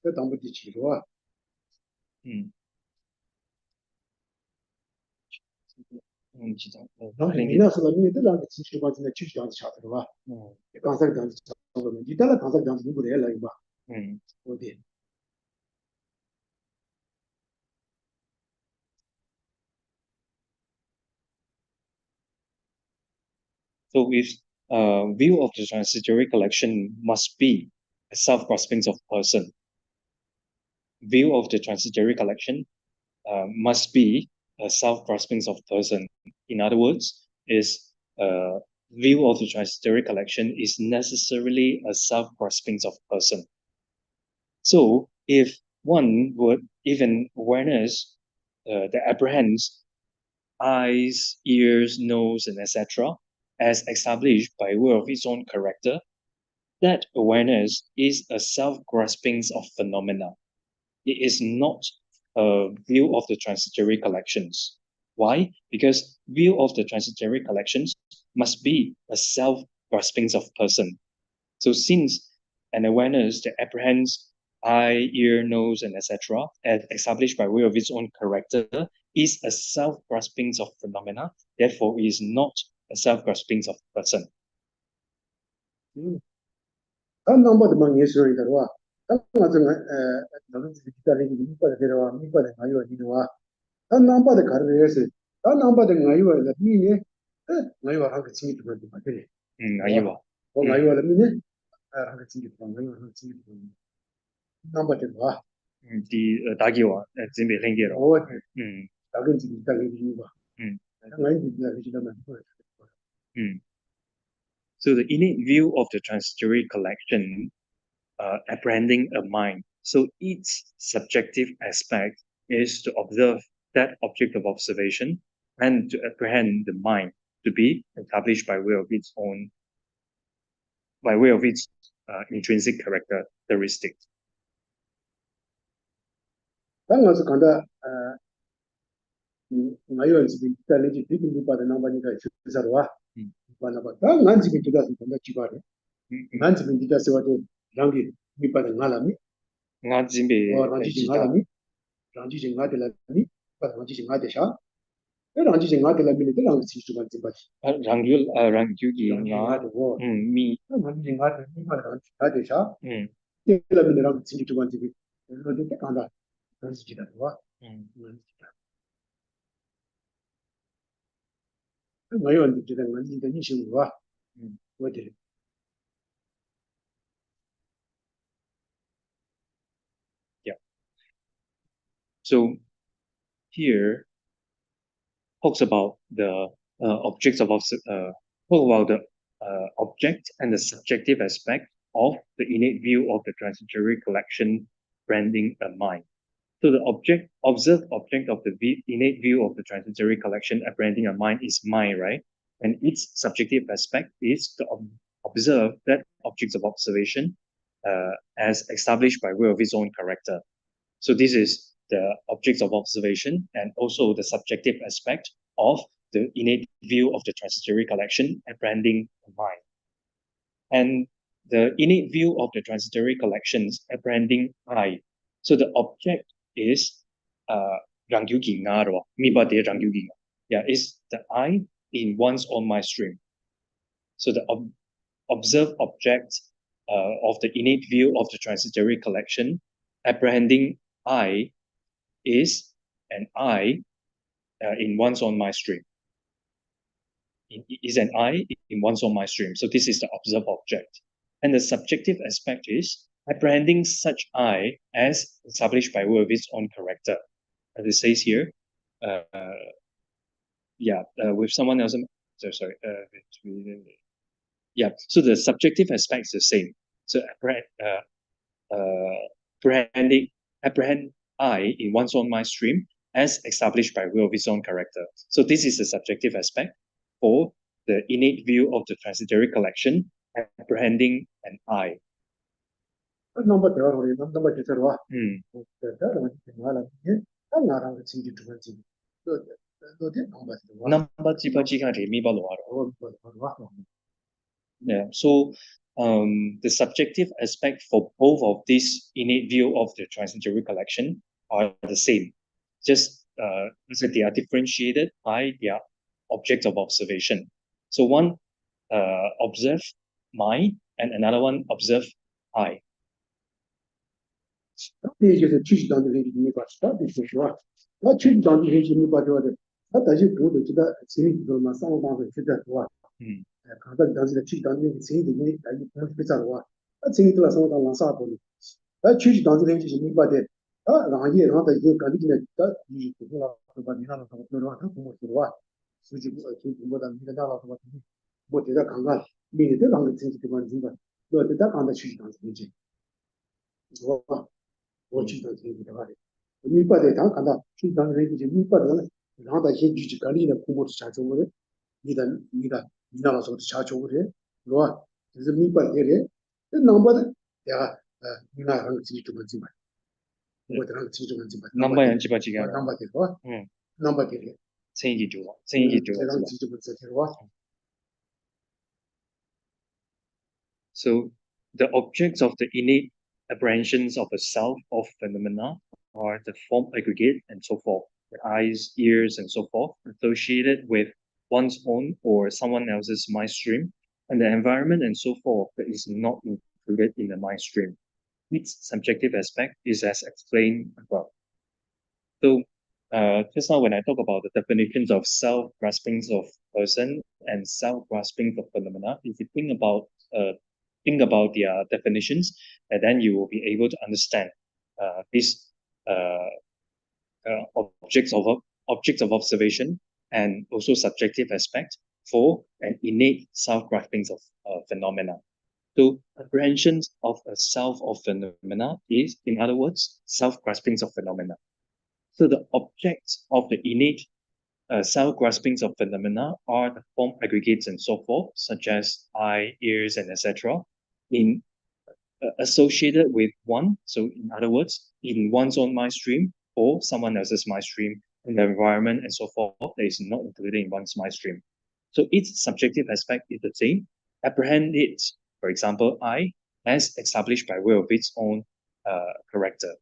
그 담부지 치로 진짜 미나스가 미드랑 취지 가지고 취지 단지 차고 와 간사게 단지 차고 이따라 간사게 단지 누구래 라 이봐 어디 So if view of the transitory collection must be a self-grasping of person. View of the transitory collection must be a self-grasping of person. In other words, is view of the transitory collection is necessarily a self-grasping of person. So if one would even awareness that apprehends eyes, ears, nose, and etc., as established by way of its own character, that awareness is a self-grasping of phenomena. It is not a view of the transitory collections. Why? Because view of the transitory collections must be a self-grasping of person. So since an awareness that apprehends eye, ear, nose, and etc., as established by way of its own character, is a self-grasping of phenomena, therefore is not a self-grasping of person. 한 넘버도 막 예술이 들어와 당나정 너는 기타를 미빠데 들어와 미빠데 가요 니와 한 넘버도 가르해서 한 넘버도 가요 미네 가요 하고 친구 좀 받으래 아이와. 가요 미네 하고 친구 좀 가요 하고 친구 좀 넘버도 와 디 다기와 진비 랭게로. 작은 집 있다고 이유가 많이 있다 그러시면 So the innate view of the transitory collection apprehending a mind. So its subjective aspect is to observe that object of observation and to apprehend the mind to be established by way of its intrinsic characteristics. 당어서 간다 ngayon 집이 있다는 지 되게 받는 남바니까 주사로 와 받아봐 난 집이 기다서 간다 집아래 난 집이 기다서 와도 랑기 밑바닥 나라미 나진비 랑지 나라미 랑지 나들라미 랑지 나대샤 랑지 나들라미 랑지 지수가 집아지 랑규기 미 랑지 나들라미 나대샤 랑지 랑지 지수가 집이 그래도 간다 랑지 기다서 와 ngayon kita ngayon kita ni semua wadir yeah. So here talks about the objects of talk about the object and the subjective aspect of the innate view of the transitory collection branding a mind. So the observed object of the innate view of the transitory collection apprehending a mind is mind, right? And its subjective aspect is to observe that objects of observation as established by way of its own character. So this is the objects of observation and also the subjective aspect of the innate view of the transitory collection apprehending the mind. And the innate view of the transitory collections apprehending I. So the object is is the I in one's own mind stream. So the observed object of the innate view of the transitory collection apprehending I is an I in one's own mind stream. Is an I in one's own mind stream. So this is the observed object. And the subjective aspect is apprehending such I as established by way of its own character. As it says here, with someone else. So the subjective aspect is the same. So apprehend I in one's own mind stream as established by way of its own character. So this is the subjective aspect for the innate view of the transitory collection apprehending an I. number there or number there was Yeah. So the subjective aspect for both of these innate view of the transcendental collection are the same. Just they are differentiated by their object of observation. So one observe mind and another one observe I. So the objects of the innate apprehensions of a self of phenomena are the form aggregate and so forth, the eyes, ears, and so forth, associated with one's own or someone else's mind stream, and the environment and so forth that is not included in the mind stream. Its subjective aspect is as explained above. So just now when I talk about the definitions of self-graspings of person and self-grasping of phenomena, if you think about their definitions, and then you will be able to understand these uh, objects of observation and also subjective aspect for an innate self-graspings of phenomena. So apprehensions of a self of phenomena is, in other words, self-graspings of phenomena. So the objects of the innate self-graspings of phenomena are the form aggregates and so forth, such as eye, ears, and etc. in associated with one. So in other words, in one's own mind stream or someone else's mind stream, in the environment and so forth, that is not included in one's mind stream. So its subjective aspect is the same. Apprehend it, for example, I, as established by way of its own character.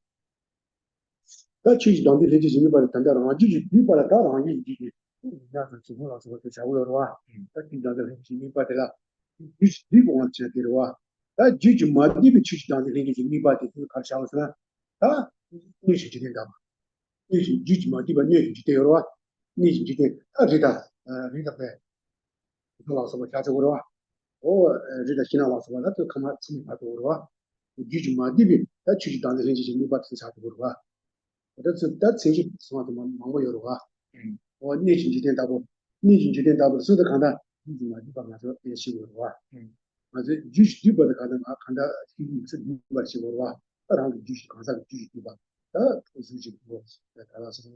That's it. So the mango yorwa. Or niche in double so the kanda, yes, you were. As a Jewish people, the kanda, but you were around the Jewish concept, Jewish people. That was that I was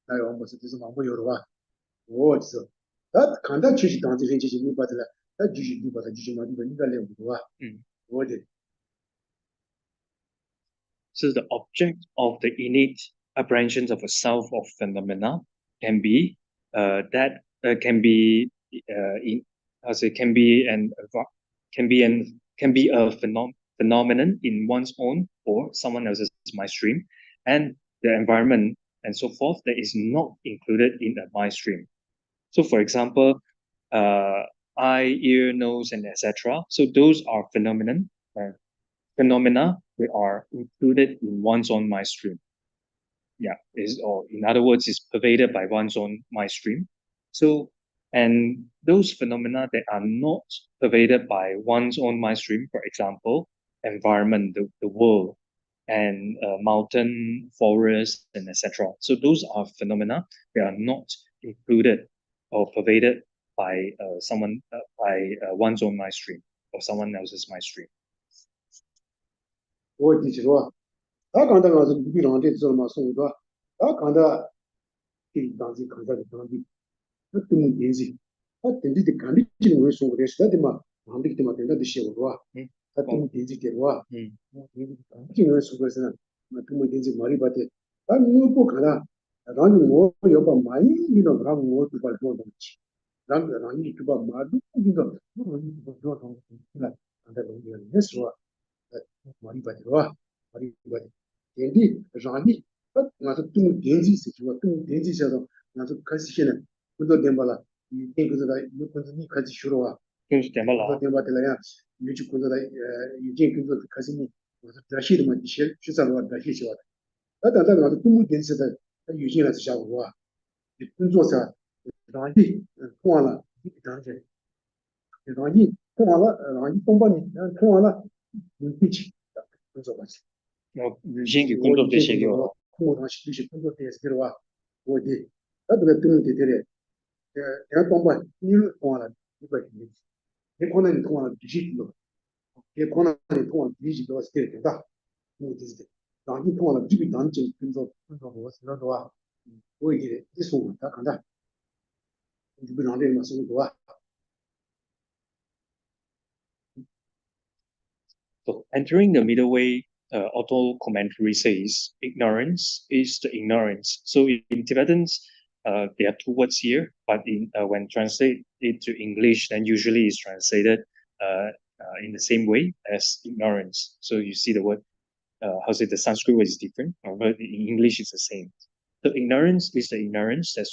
almost it is a mango yorwa. What's that kanda chish dance in but that Jewish people, the Jewish people, what did So the object of the innate apprehensions of a self of phenomena can be can be in as it can be a phenomenon in one's own or someone else's mind stream, and the environment and so forth that is not included in the mind stream. So for example, eye, ear, nose, and etc. So those are phenomena that are included in one's own mind stream. Yeah, or in other words, is pervaded by one's own mind stream. So, and those phenomena that are not pervaded by one's own mind stream, for example, environment, the world, and mountain, forest, and etc. So those are phenomena that are not included or pervaded by one's own mind stream or someone else's mind stream. what did you 다 간다 가서 비비랑 데 저마 소도 다 간다 이 단지 간다 단지 그 인지 아 된지 간디 지는 왜 소고 됐어 데마 만디 때마 된다 디시고 와 다 좀 된지 되와 지금 수고해서는 좀 된지 머리 받대 뭐 가라 나는 뭐 여봐 많이 이런 거라고 뭐 두발 더 나는 두발 말도 이거 뭐 나 안다 뭐 했어 머리 받대와 머리 받대 된디 라니 나도 좀 된지 있어 좀 된지 있어도 나도 같이 해는 그도 된발라 이 그거다 이거 니 같이 쉬러 와 그래서 대말라. 대마들라야 유지 군도다 유지 군도 가슴이 다시도 뭐 시사로 다시 좋아. 나도 나도 좀 된세다 유지나 자고 와. 군조사 라니 통하나 당제. 라니 통하나 라니 동반이 통하나 눈빛이 군조 같이. 유신기 군도 되시고. 통하나 시시 군도 돼서 들어와. 어디 나도 그 되래. 내가 동반 일 통하나 이거 이 코너는 통하나 뒤집어. 이 코너는 통하나 뒤집어 왔을 때다. 뭐 되지. 나기 통하나 뒤비 단지 근서 뭐 쓰러도와. 뭐 이게 이소 다 간다. 뒤비 나데 맞서 도와. So entering the middle way, auto commentary says, ignorance is the ignorance. So in Tibetan, there are two words here, but when translate it to English, then usually it's translated in the same way as ignorance. So you see the word, the Sanskrit word is different, but in English it's the same. So ignorance is the ignorance that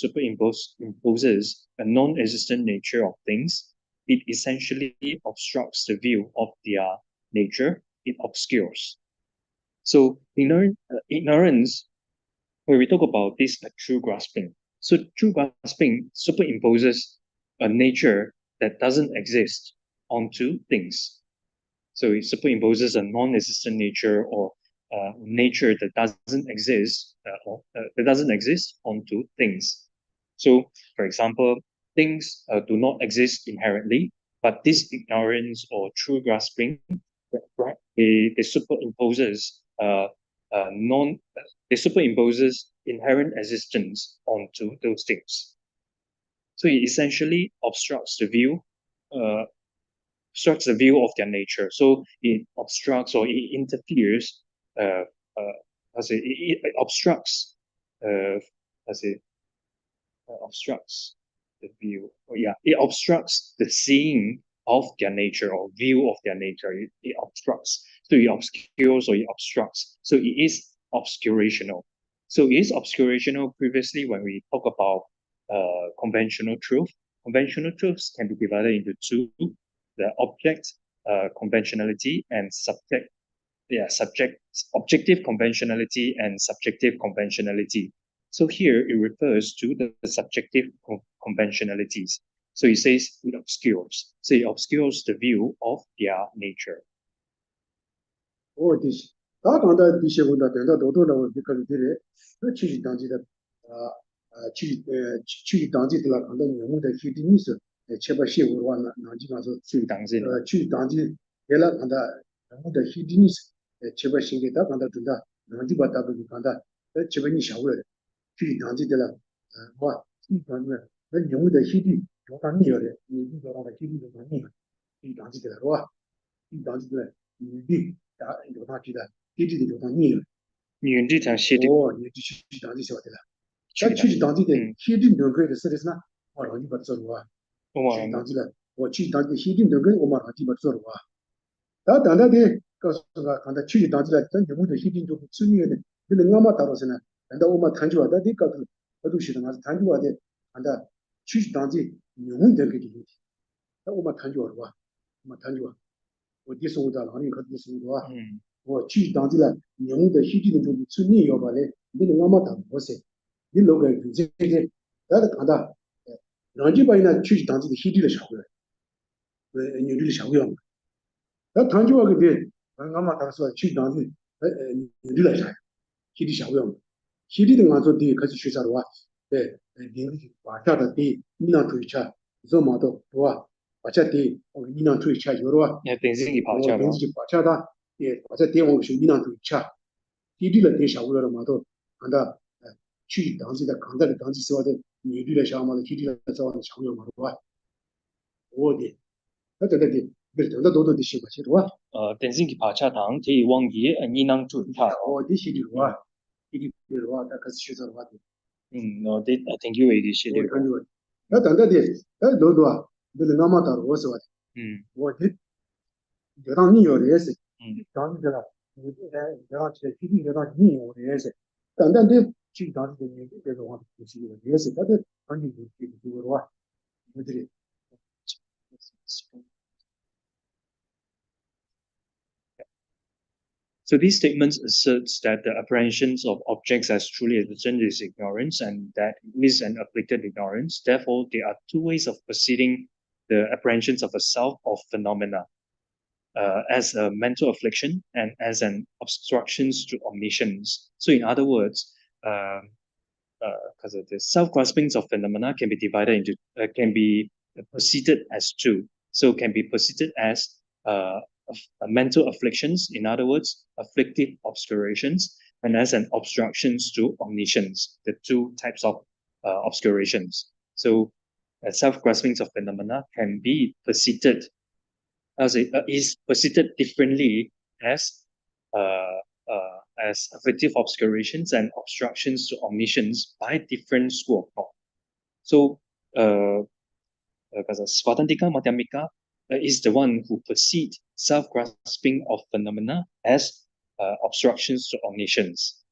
imposes a non-existent nature of things. It essentially obstructs the view of their nature, it obscures. So ignorance, when we talk about this, true grasping. So true grasping superimposes a nature that doesn't exist onto things. So it superimposes a non-existent nature or nature that doesn't exist onto things. So, for example, things do not exist inherently, but this ignorance or true grasping it superimposes inherent existence onto those things. So it essentially obstructs the view of their nature. So it obstructs or it interferes. It obstructs. Obstructs the view. It obstructs the seeing of their nature or view of their nature. It obstructs. So it obscures or it obstructs. So it is obscurational. So it is obscurational previously when we talk about conventional truth. Conventional truths can be divided into two: the object conventionality and objective conventionality and subjective conventionality. So here it refers to the subjective conventionalities. So it says it obscures. So it obscures the view of their nature. 오 디시. 다 간다 디시고다 된다 도도라고 비까지 되래. 그 취지 단지다 취지 단지들라 간다 영문의 히디니스 제바 시고로 와나 나지가서 취지 단지 얘라 간다 영문의 히디니스 제바 신게다 간다 준다 나지바다 그 간다 제바니 샤고래 취지 단지들라 와 이거는 영문의 히디 요단이요래 이 요단의 히디도 많이 이 단지들라 이 단지들 이 요단지다 히디도 요단이요 윤지 장시디你就去当地晓得了。咱去当地的西镇能够的事的是呢，我让你把做了啊。去当地了，我去当地西镇能够我马上就把做了啊。他当他的告诉他，刚才去当地了，咱全部的西镇都不吃面的，那个俺妈打到是呢，难道我们谈句话，他的告诉他都是的，俺是谈句话的，俺的去当地永远的给你问题，那我们谈句话是吧？我们谈句话，我第生活在哪里可第生活啊？我去当地了，用的西地的就是村里要把嘞，你能俺妈打不是？你老个就这个，那个看到，让你把那去当地的西地的社会，牛地的社会嘛，那谈句话个的，俺妈打说去当地，牛地来啥？西地社会嘛，西地的俺做的开始学啥的话，牛地把下的地，你那出去吃，做嘛都对吧？把下地，你那出去吃有的话，等自己跑下等自己把下的。把这电网是你那头吃，地里的电小屋了嘛都，看到去当地的看到的当地说的，你地的小嘛的，地里的早的小屋嘛是吧？我的，那这个的， 빌던도 도도 디시 바시로와 Tenzin ki pacha tang te wang ye ni nang tu ta. 디시리로와 이리로와 다 같이 쉬서와 No, I think you already said it. 간주 나 단다디 나 도도와 빌 나마다 워서와 뭐 대단히 요리에서 단지라 내가 제 기기 내가 니 요리에서 단단데 지금 단지 되는 게 내가 와서 지금 요리에서 다들 아니 그거 와 뭐들이 So these statements asserts that the apprehensions of objects as truly existent is ignorance, and that is an afflicted ignorance. Therefore, there are two ways of proceeding the apprehensions of a self or phenomena, as a mental affliction and as an obstructions to omniscience. So, in other words, because the self-graspings of phenomena can be divided into, can be proceeded as two. So, can be proceeded as mental afflictions, in other words, afflictive obscurations, and as an obstructions to omniscience, the two types of obscurations. So, self-graspings of phenomena can be proceeded as is proceeded differently as afflictive obscurations and obstructions to omniscience by different school of thought. So, Svatantika Madhyamika is the one who perceive self-grasping of phenomena as obstructions to omniscience.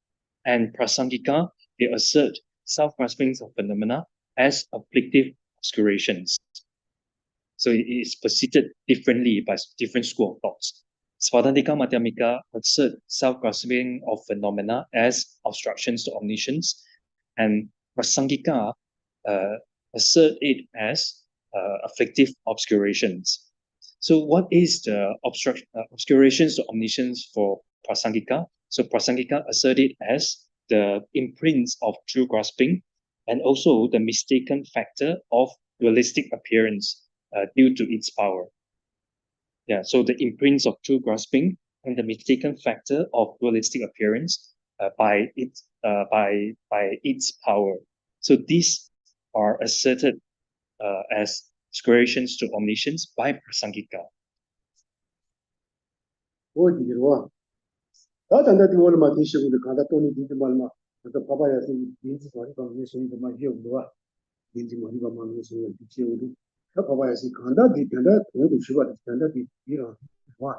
And Prasangika, they assert self-grasping of phenomena as afflictive obscurations. So it is perceived differently by different school of thoughts. Svatantika Madhyamika assert self-grasping of phenomena as obstructions to omniscience, and Prasangika assert it as afflictive obscurations. So what is the obscurations to omniscience for Prasangika? So Prasangika assert it as the imprints of true grasping and also the mistaken factor of dualistic appearance due to its power. Yeah, so the imprints of true grasping and the mistaken factor of dualistic appearance by its power. So these are asserted as obscurations to omniscience by Prasangika. 어디로 다 단다디 원마 디시고도 가다 돈이 디디 말마 그 바바야 딘지 소리 좀 예수님도 막 이어도 딘지 머리가 막 예수님 디치오도 그 바바야시 간다 디던다 돈도 쉬고 단다 디 이런 와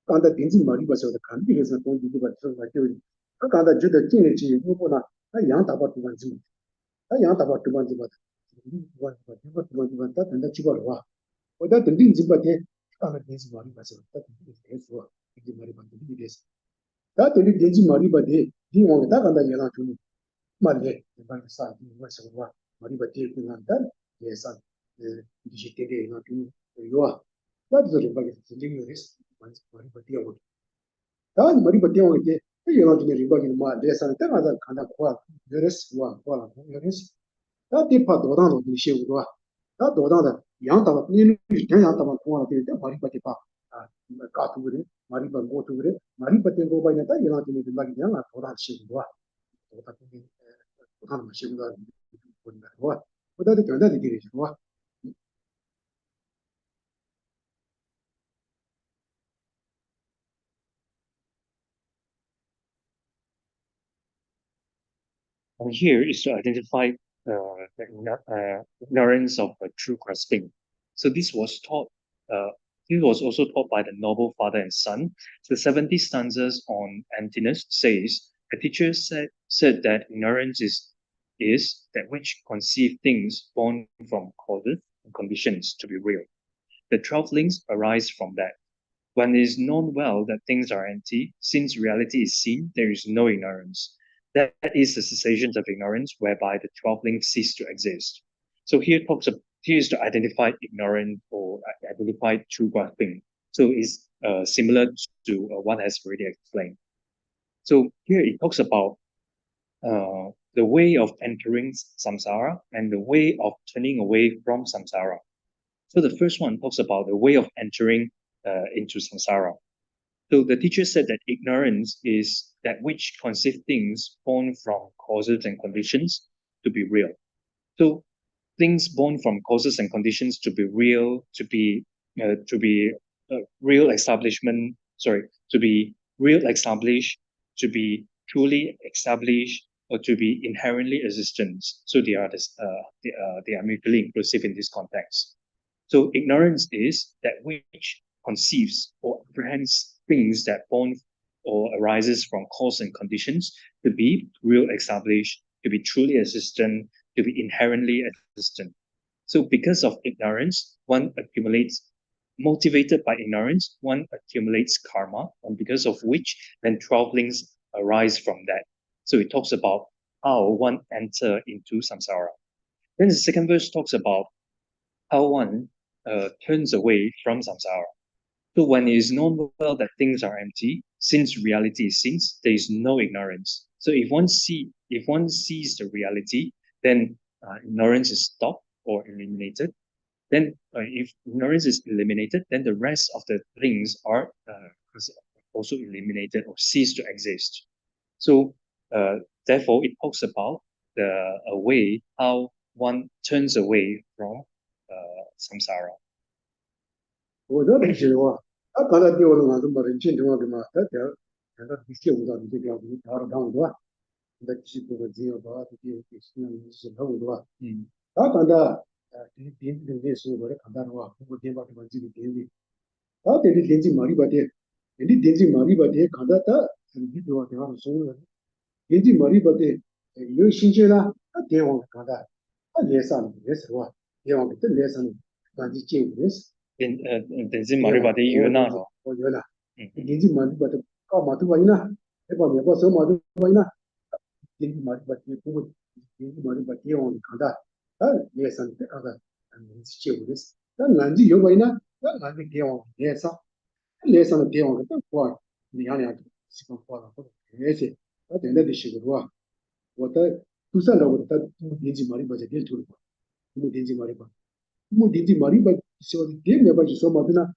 간다 딘지 머리 봐서 간디에서 돈 디디 봐서 가지고 그 간다 주도 진리지 뭐보나 양 다바 두 번째 양 다바 두 번째 봐 다 단다 집어로 와 어다 딘지 봐대 간다 딘지 머리 봐서 다 딘지 해서 딘지 머리 봐 딘지 돼서 다 들리 되지 말이바데 디원 다 간다 얘나 좀 말해 방 사, 무엇을 와 말이바데 그난다 예산 디지털에 나 좀, 요아 나도 좀 봐게 들리면서 말이바데 하고 다 말이바데 하고 이제 얘나 좀 리바게 마 예산 때 가다 간다 고아 여레스 와 고아 여레스 다 디파 도단도 디시고 다 도단다 양다가 니는 양다가 고아 되는데 말이바데 봐 가투 그래 마리바 고투 그래 마리바테 고바이나다 이나한테 들막이 양아 도라시고 와 도다게 도다는 마시고가 본다 와 도다도 견다도 되지 와 And here is to identify ignorance of true grasping. So this was taught. This was also taught by the noble father and son. The 70 stanzas on emptiness says the teacher said that ignorance is that which conceive things born from causes and conditions to be real. The 12 links arise from that. When it is known well that things are empty, since reality is seen, there is no ignorance. That is the cessation of ignorance, whereby the 12 links cease to exist. So here is to identify ignorant or identify true grasping. So it's similar to what has already explained. So here it talks about the way of entering samsara and the way of turning away from samsara. So the first one talks about the way of entering into samsara. So the teacher said that ignorance is that which conceive things born from causes and conditions to be real. So things born from causes and conditions to be real, to be real establishment, sorry, to be real established, to be truly established, or to be inherently existent. So they are mutually inclusive in this context. So ignorance is that which conceives or apprehends things that born or arises from cause and conditions to be real established, to be truly existent, to be inherently existent. So because of ignorance, one accumulates, motivated by ignorance, one accumulates karma, and because of which then 12 links arise from that. So it talks about how one enter into samsara. Then the second verse talks about how one turns away from samsara. So when it is known well that things are empty, since reality is seen, there is no ignorance. So if one sees the reality, then ignorance is stopped or eliminated. Then if ignorance is eliminated, then the rest of the things are also eliminated or cease to exist. So therefore, it talks about the way how one turns away from samsara. 我这里是话，他刚才对我们把人进城了的嘛，他讲，讲到第些五道的这个五条的当对吧？那几个只有把这些是他对吧？他刚才点的时候，我看到的话，我点把这个这个点的，他点的点进马里巴的，点的点进马里巴的，看到他你对吧？电话送了，点进马里巴的，有新鲜啦，他点我看到，他脸上脸是吧？点我这脸上，赶紧接我的是。Denzi maribati yuna ro. Yuna. Denzi maribati ka matu ba ina. Eba me ba so matu ba ina. Denzi maribati ko denzi maribati on kanda. Ta ye san te aga. Denzi che wo des. Ta nanji yo ba ina. Ta nanji ke on ye sa. Le san te on ta ko ni ya ya si ko ko ko. Ye se. Ta den de shi go wa. Wo ta tu sa lo ta denzi maribati de tu ko. Mu denzi maribati. Mu denzi maribati so de me ba so matu na.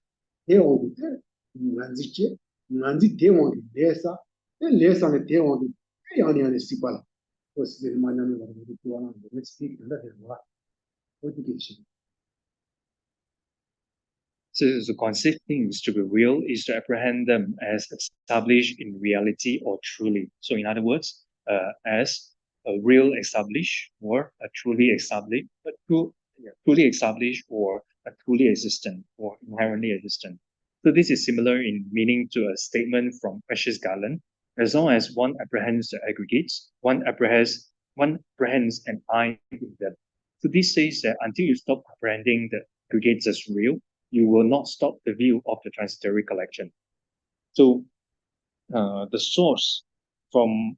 대원이 난지체 난지 대원이 내사 내사는 대원이 아니 아니 시발 그것이 만나는 거는 그거는 스피크 된다 되는 어떻게 시 So to conceive things to be real is to apprehend them as established in reality or truly. So in other words, as a real established or a truly established, truly established or a truly existent or inherently existent. So this is similar in meaning to a statement from Precious Garland. As long as one apprehends the aggregates, one apprehends an I in them. So this says that until you stop apprehending the aggregates as real, you will not stop the view of the transitory collection. So the source from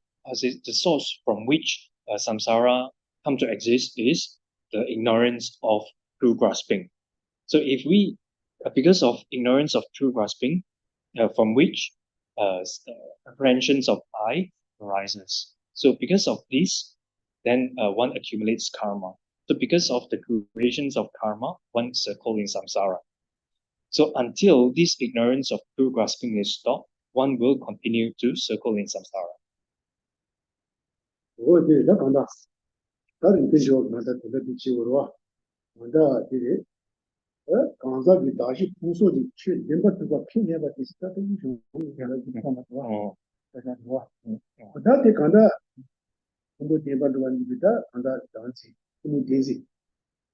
which samsara come to exist is the ignorance of true grasping. So if we, because of ignorance of true grasping, from which apprehensions of I arises. So because of this, then one accumulates karma. So because of the creations of karma, one circle in samsara. So until this ignorance of true grasping is stopped, one will continue to circle in samsara. 我这那讲到，他这个时候那他这个地区我说，我这这个，刚才的大些工作的去年把这个平年把这些他都有什么原来就看嘛是吧？大家是吧？我那得讲到，通过电把这个你的讲到当时，通过电视，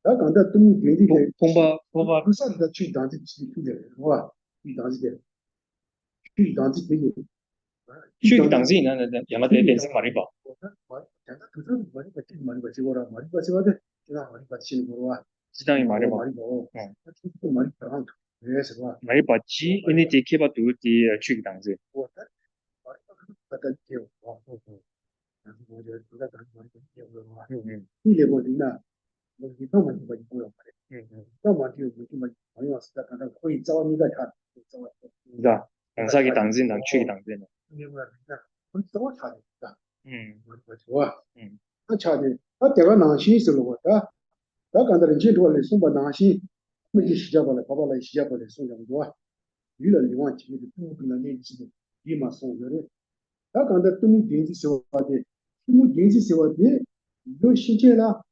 他讲到通过电视的，不是的去当时去的是吧？去当时的，去当时的。去当时呢，有乜嘢電視馬里巴？知道馬里巴。馬里巴知呢啲 keep 到啲去當時。當時嘅當時能去當時呢？他查的，他这个南西是了我的，他刚才人接着来送把南西，没去新加坡来，爸爸来新加坡来送这么多，娱乐里往去的，不跟那联系的，立马送的。他刚才东电子说的，东电子说的，有新鲜了，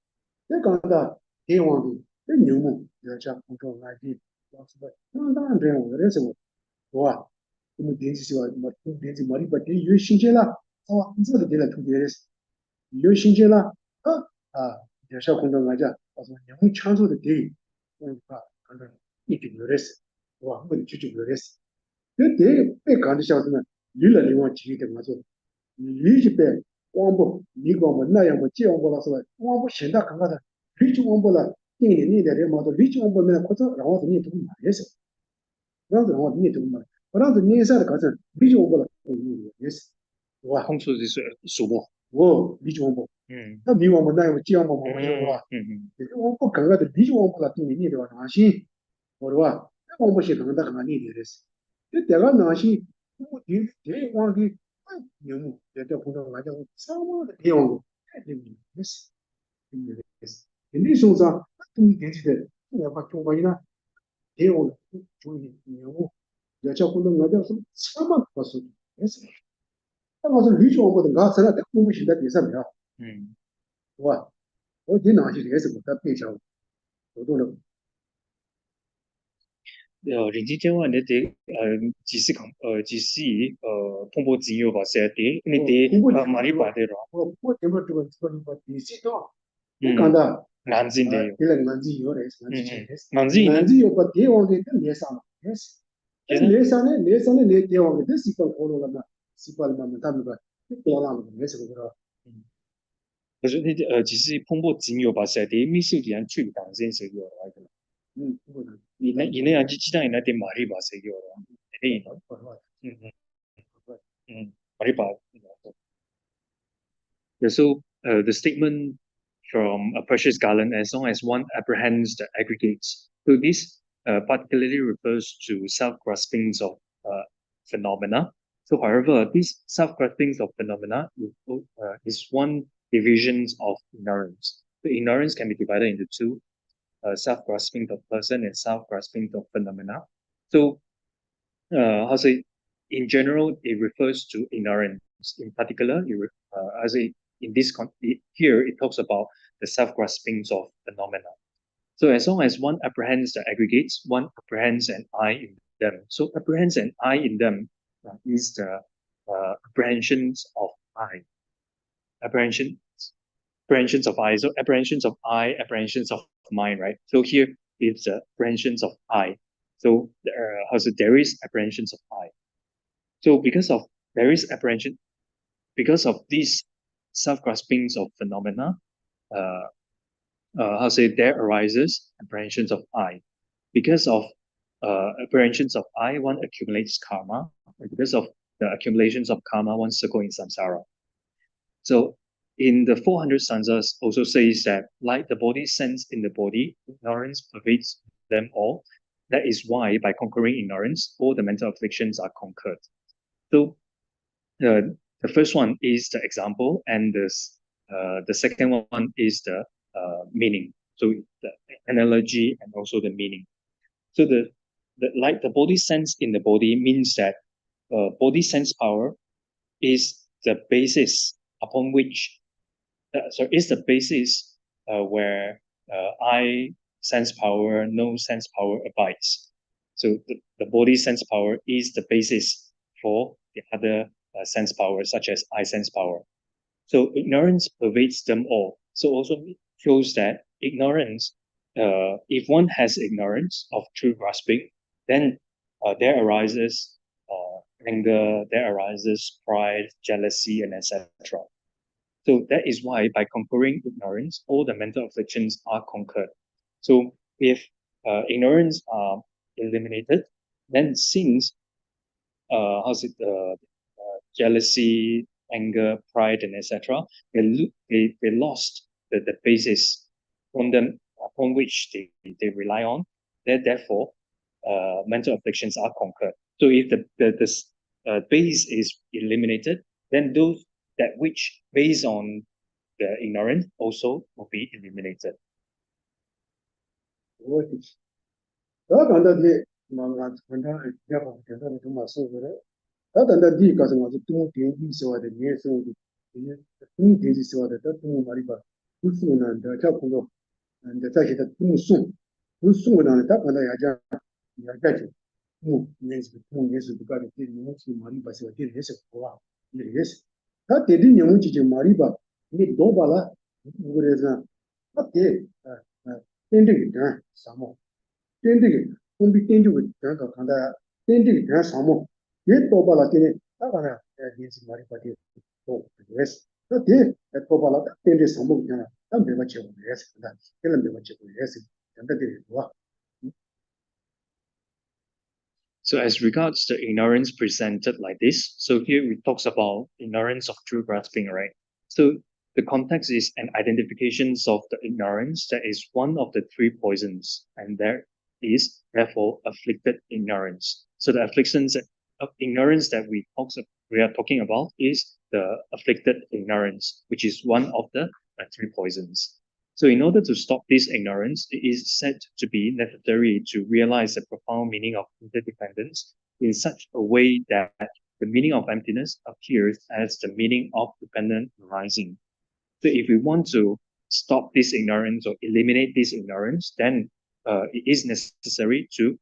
这刚才台湾的，这牛毛要讲工作来的，当然这样，我认识我，我们电视是吧？电视马里巴的有新鲜了，哦，你这个点了特别的，有新鲜了，有小空中我讲，我说你们抢手的点，可能一定有的是，哇，我就有的是，那点别干的小子呢，你了你往几点我说，你这边广播，你广播那样么这样播了是吧？广播现在看看的，你就广播了，你的嘛的，你就广播没扩张，然后你都买也是。让子的话你也懂嘛，不让子年赛的课程，理解我不了，也是，是吧？控制就是数目。我理解我不，那你我们那有这样嘛，我们是吧？就是我不搞的理解我不了，对你的话良心，我说吧，那我们是可能很理解的是，这这个良心，我这往给牛目，这碰到俺讲什么的样子，太对你也是，也是，你说啥？你电视的，你要把中国人呢，这样的注意牛目。要叫不能我叫什么什么不是，也是，那我是绿球我的，我成了在我们现在第三名，是吧？我经常去也是我在背上，我都能。人之將話你哋通過自由或者啲你哋馬里巴的咯，我這個第四道，你講的眼睛的，這個眼睛有的，眼睛眼睛有把電網給連上了，也是，連上的那電網給這是個活路了嘛，是個嘛，他們個電網也是個了。可是你只是通過自由或者啲咩少啲人出當先食藥嚟嘅。不能。ini aja cita ini nanti mari bahasa yo. Ini, mari bahasa. So the statement from a precious garland, as long as one apprehends the aggregates. So this particularly refers to self-graspings of phenomena. So, however, these self-graspings of phenomena is one division of ignorance. So, ignorance can be divided into two: self-grasping of person and self-grasping of phenomena. So, how say, in general, it refers to ignorance. In particular, I say in this here it talks about the self-graspings of phenomena. So, as long as one apprehends the aggregates, one apprehends an I in them. So, apprehends an I in them is the apprehensions of I. Apprehensions of I. So apprehensions of I, apprehensions of mind, right? So here it's apprehensions of I. So there is apprehensions of I. So because of there is apprehension, because of these self-graspings of phenomena, there arises apprehensions of I. Because of apprehensions of I, one accumulates karma. And because of the accumulations of karma, one circle in samsara. So in the 400 stanzas also says that like the body sense in the body, ignorance pervades them all. That is why by conquering ignorance, all the mental afflictions are conquered. So the first one is the example, and the second one is the meaning. So the analogy and also the meaning. So like the body sense in the body means that body sense power is the basis upon which is the basis where I sense power, no sense power abides. So the body sense power is the basis for the other sense power, such as I sense power. So ignorance pervades them all. So also shows that ignorance, if one has ignorance of true grasping, then there arises anger, there arises pride, jealousy, and etc. So that is why by conquering ignorance, all the mental afflictions are conquered. So if ignorance are eliminated, then since jealousy, anger, pride, and etc., they lost the basis on them upon which they rely on. Therefore, mental afflictions are conquered. So if the base is eliminated, then those that which based on the ignorance also will be eliminated. 我的，我讲到的，我文章也好，讲到的什么生活的，我讲到第告诉我是冬天历史的，年生活的，冬天历史的，到冬嘛里边，不送呢，到叫工作，在这些的冬送，冬送呢，他讲到也讲， yargaji mu yesu buka de ni si mari ba se de yesu ko ni yesu ta de ni mu ji mari ba ni do ba la ngureza ta de tendig da samo tendig kumbi tendig da ka kanda tendig da samo ye do ba la de ta ka na ni si mari ba de to yesu ta de to ba la tendig samo na ta me ba che yesu da ke la me ba che yesu da de wa. So as regards the ignorance presented like this, so here it talks about ignorance of true grasping, right? So the context is an identification of the ignorance that is one of the three poisons, and there is therefore afflicted ignorance. So the afflictions of ignorance that we are talking about is the afflicted ignorance, which is one of the three poisons. So in order to stop this ignorance, it is said to be necessary to realize the profound meaning of interdependence in such a way that the meaning of emptiness appears as the meaning of dependent arising. So if we want to stop this ignorance or eliminate this ignorance, then it is necessary to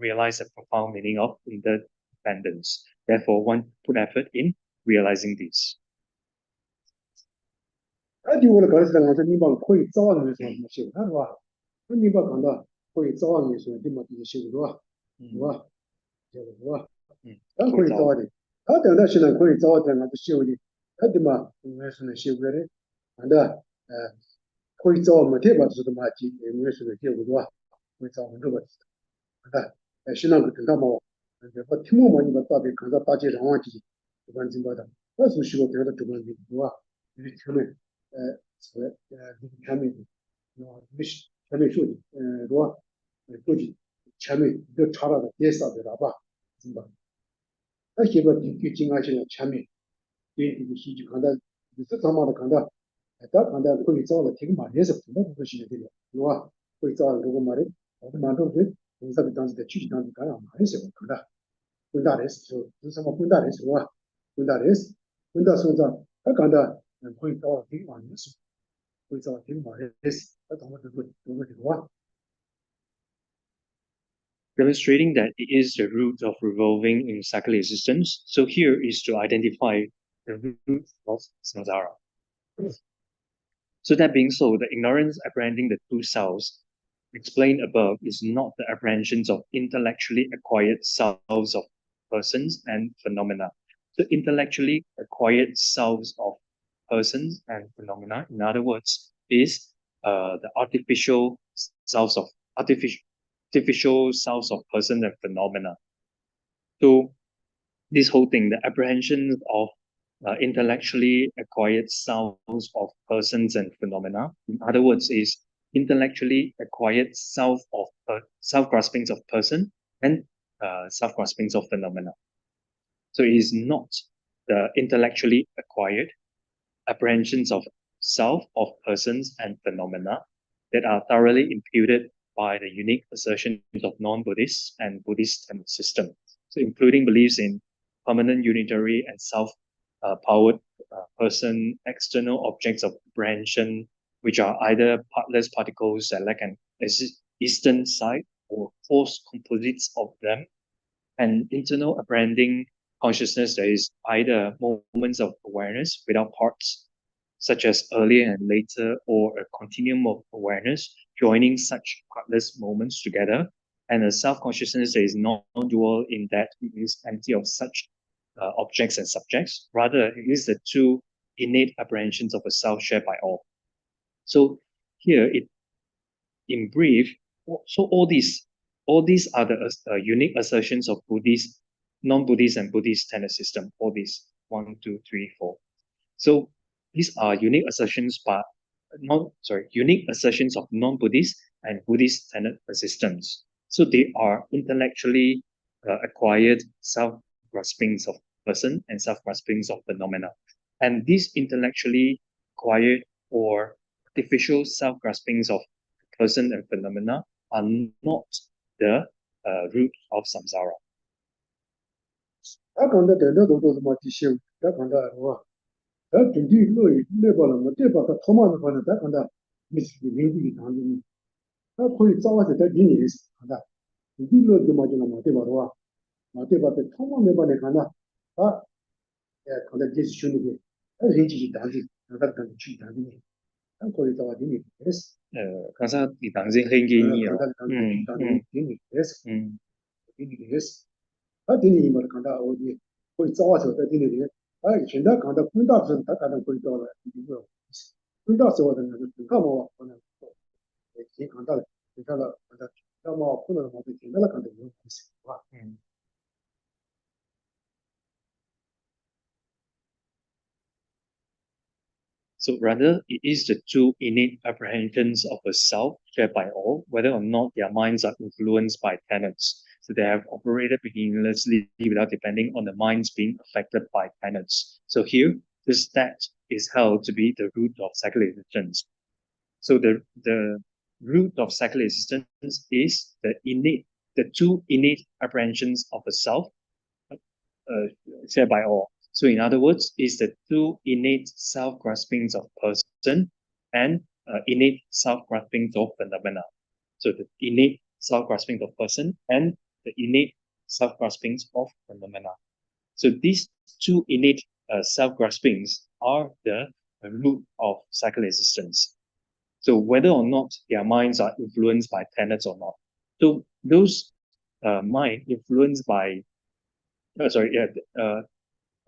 realize the profound meaning of interdependence. Therefore, one put effort in realizing this. 아디 오늘 가르치다 가서 니방 거의 싸워는 해서 뭐 쉬고 하는 와. 니방 간다. 거의 싸워는 해서 니만 이제 쉬고 와. 와. 저거 와. 난 거의 싸워야 돼. 다 된다 시는 거의 싸워야 되는 것도 쉬우지. 하지만 무슨 쉬고 그래. 안다. 거의 싸우면 대바서도 맞지. 무슨 쉬고 와. 거의 싸우면 거 같아. 안다. 신앙 같은 거 뭐. 뭐 팀모 많이 봤다. 그가 따지 상황이지. 그건 좀 받아. 그래서 쉬고 되다 두 번째 와. 이렇게 하면 참여 미시 참여 쇼지 로아 쇼지 참여 더 차라다 대사더라 봐 진짜 다시 봐 뒤진하시는 참여 이 시지 간다 무슨 담아도 간다 다 간다 거기 싸워도 되게 많이 해서 분도 보시게 돼요 로아 거기 싸워 그거 말해 어디 만도 돼 공사비 단지 취지 단지 가야 말해서 간다 군다레스 무슨 뭐 군다레스 로아 군다레스 군다 소자 간다 거기 싸워 되게 많이 했어 demonstrating that it is the root of revolving in cyclic existence. So here is to identify the root of samsara. So that being so, the ignorance apprehending the two selves explained above is not the apprehensions of intellectually acquired selves of persons and phenomena. So intellectually acquired selves of persons and phenomena, in other words, is the artificial selves of persons and phenomena. So this whole thing, the apprehension of intellectually acquired selves of persons and phenomena, in other words, is intellectually acquired self-graspings of person and self-graspings of phenomena. So it is not the intellectually acquired apprehensions of self, of persons and phenomena that are thoroughly imputed by the unique assertions of non-Buddhists and Buddhist systems. So including beliefs in permanent unitary and self-powered person, external objects of apprehension, which are either partless particles that lack an eastern side or false composites of them, and internal apprehending consciousness that is either moments of awareness without parts, such as earlier and later, or a continuum of awareness joining such partless moments together, and a self-consciousness that is non-dual in that it is empty of such objects and subjects. Rather, it is the two innate apprehensions of a self shared by all. So here, in brief, so all these are the unique assertions of Buddhist, non-Buddhist and Buddhist tenet system. All these 1, 2, 3, 4. So these are unique assertions, but unique assertions of non-Buddhist and Buddhist tenet systems. So they are intellectually acquired self-graspings of person and self-graspings of phenomena. And these intellectually acquired or artificial self-graspings of person and phenomena are not the root of samsara. 거의 싸워서 더 니니 있다. 이리로 좀 맞으나 맞대 봐라. 맞대 봐도 통만 매번에 가나. 아, 예, 근데 제시 주는 게 레지지 다지. 나가 간 치 다니. 거의 싸워 니니 됐어. 가사 이 당신 행기니요. 나가 간 치 다니 니니 됐어. 음. 니니 됐어. 아, 니니 말 간다 어디 거의 싸워서 더 니니. 아, 현대 간다 군다선 다 가는 거의 싸워. 이거 군다서 얻는 거 가뭐 하는 거. 이 간다. 간다. 간다. 뭐 코너 뭐 된다 간다. 이거 있어. 와. So rather, it is the two innate apprehensions of a self shared by all, whether or not their minds are influenced by tenets. So they have operated beginninglessly without depending on the minds being affected by tenets. So here, this that is held to be the root of secular existence. So the root of secular existence is the two innate apprehensions of a self shared by all. So in other words, is the two innate self-graspings of person and innate self-graspings of phenomena. So the innate self-grasping of person and the innate self-graspings of phenomena. So these two innate self-graspings are the root of secular existence. So whether or not their minds are influenced by tenets or not. So those mind influenced by, uh,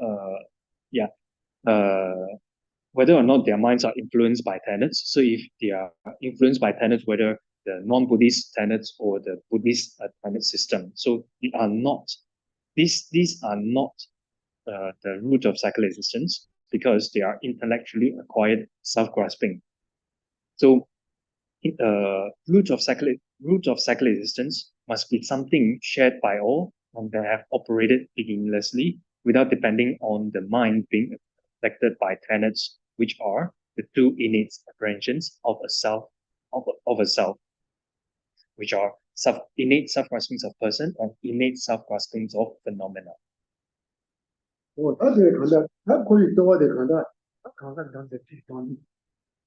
uh, yeah, uh, whether or not their minds are influenced by tenets. So if they are influenced by tenets, whether the non-Buddhist tenets or the Buddhist tenet system, so they are not. These are not the root of secular existence because they are intellectually acquired self-grasping. So root of secular existence must be something shared by all and that have operated beginninglessly without depending on the mind being affected by tenets, which are the two innate apprehensions of a self, of a self, which are innate self-graspings of person and innate self-graspings of phenomena. 다들 간다. 다 거의 떠와대 간다. 간다 간다 뒤에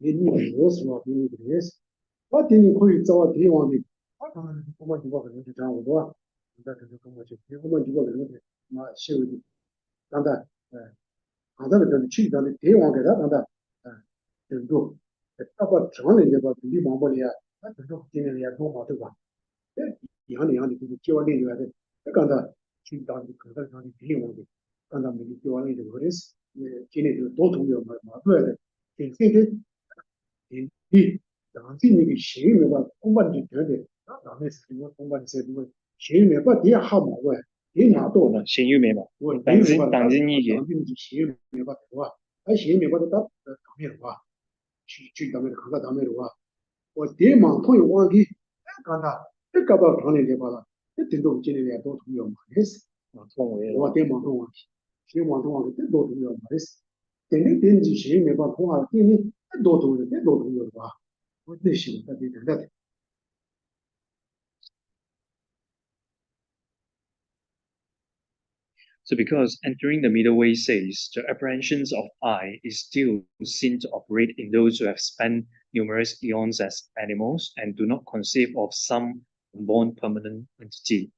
얘니 무엇으로 비니 그래서 어디니 거의 떠와 대왕이 그만 주고 그러는 게 장고도 간다 그래서 그만 주고 그러는 게 시우디 간다. 간다는 그 취단의 대왕에다 간다. 그리고 아빠 전에 이제 봐 우리 마음이야. 그래서 진행이야 더 맞아 봐. 이한이 그 지원이 해야 돼. 간다. 취단이 간다 간다 대왕이 간다 미리 지원이 되고 그래서 걔네들 또 동료 맞아야 돼. 근데 이 당신이 시험에가 공부하지 되는데 남의 스스로 공부하지 되는 시험에가 뒤에 하고 왜 이나도 신유매마. 당진이게. 당신이 시험에가 와. 아 시험에가 다 담에 와. 지 담에 가가 담에 와. 뭐 대만 통이 와기 간다. 그까봐 전에 내 봐라. 그때도 지내야 또 동료 말했어. 뭐 대만 통 와. 시험 통하고 또 동료 말했어. 근데 된지 시험에가 통화 뛰니 또 동료 봐. So because entering the middle way says the apprehensions of I is still seen to operate in those who have spent numerous eons as animals and do not conceive of some unborn permanent entity.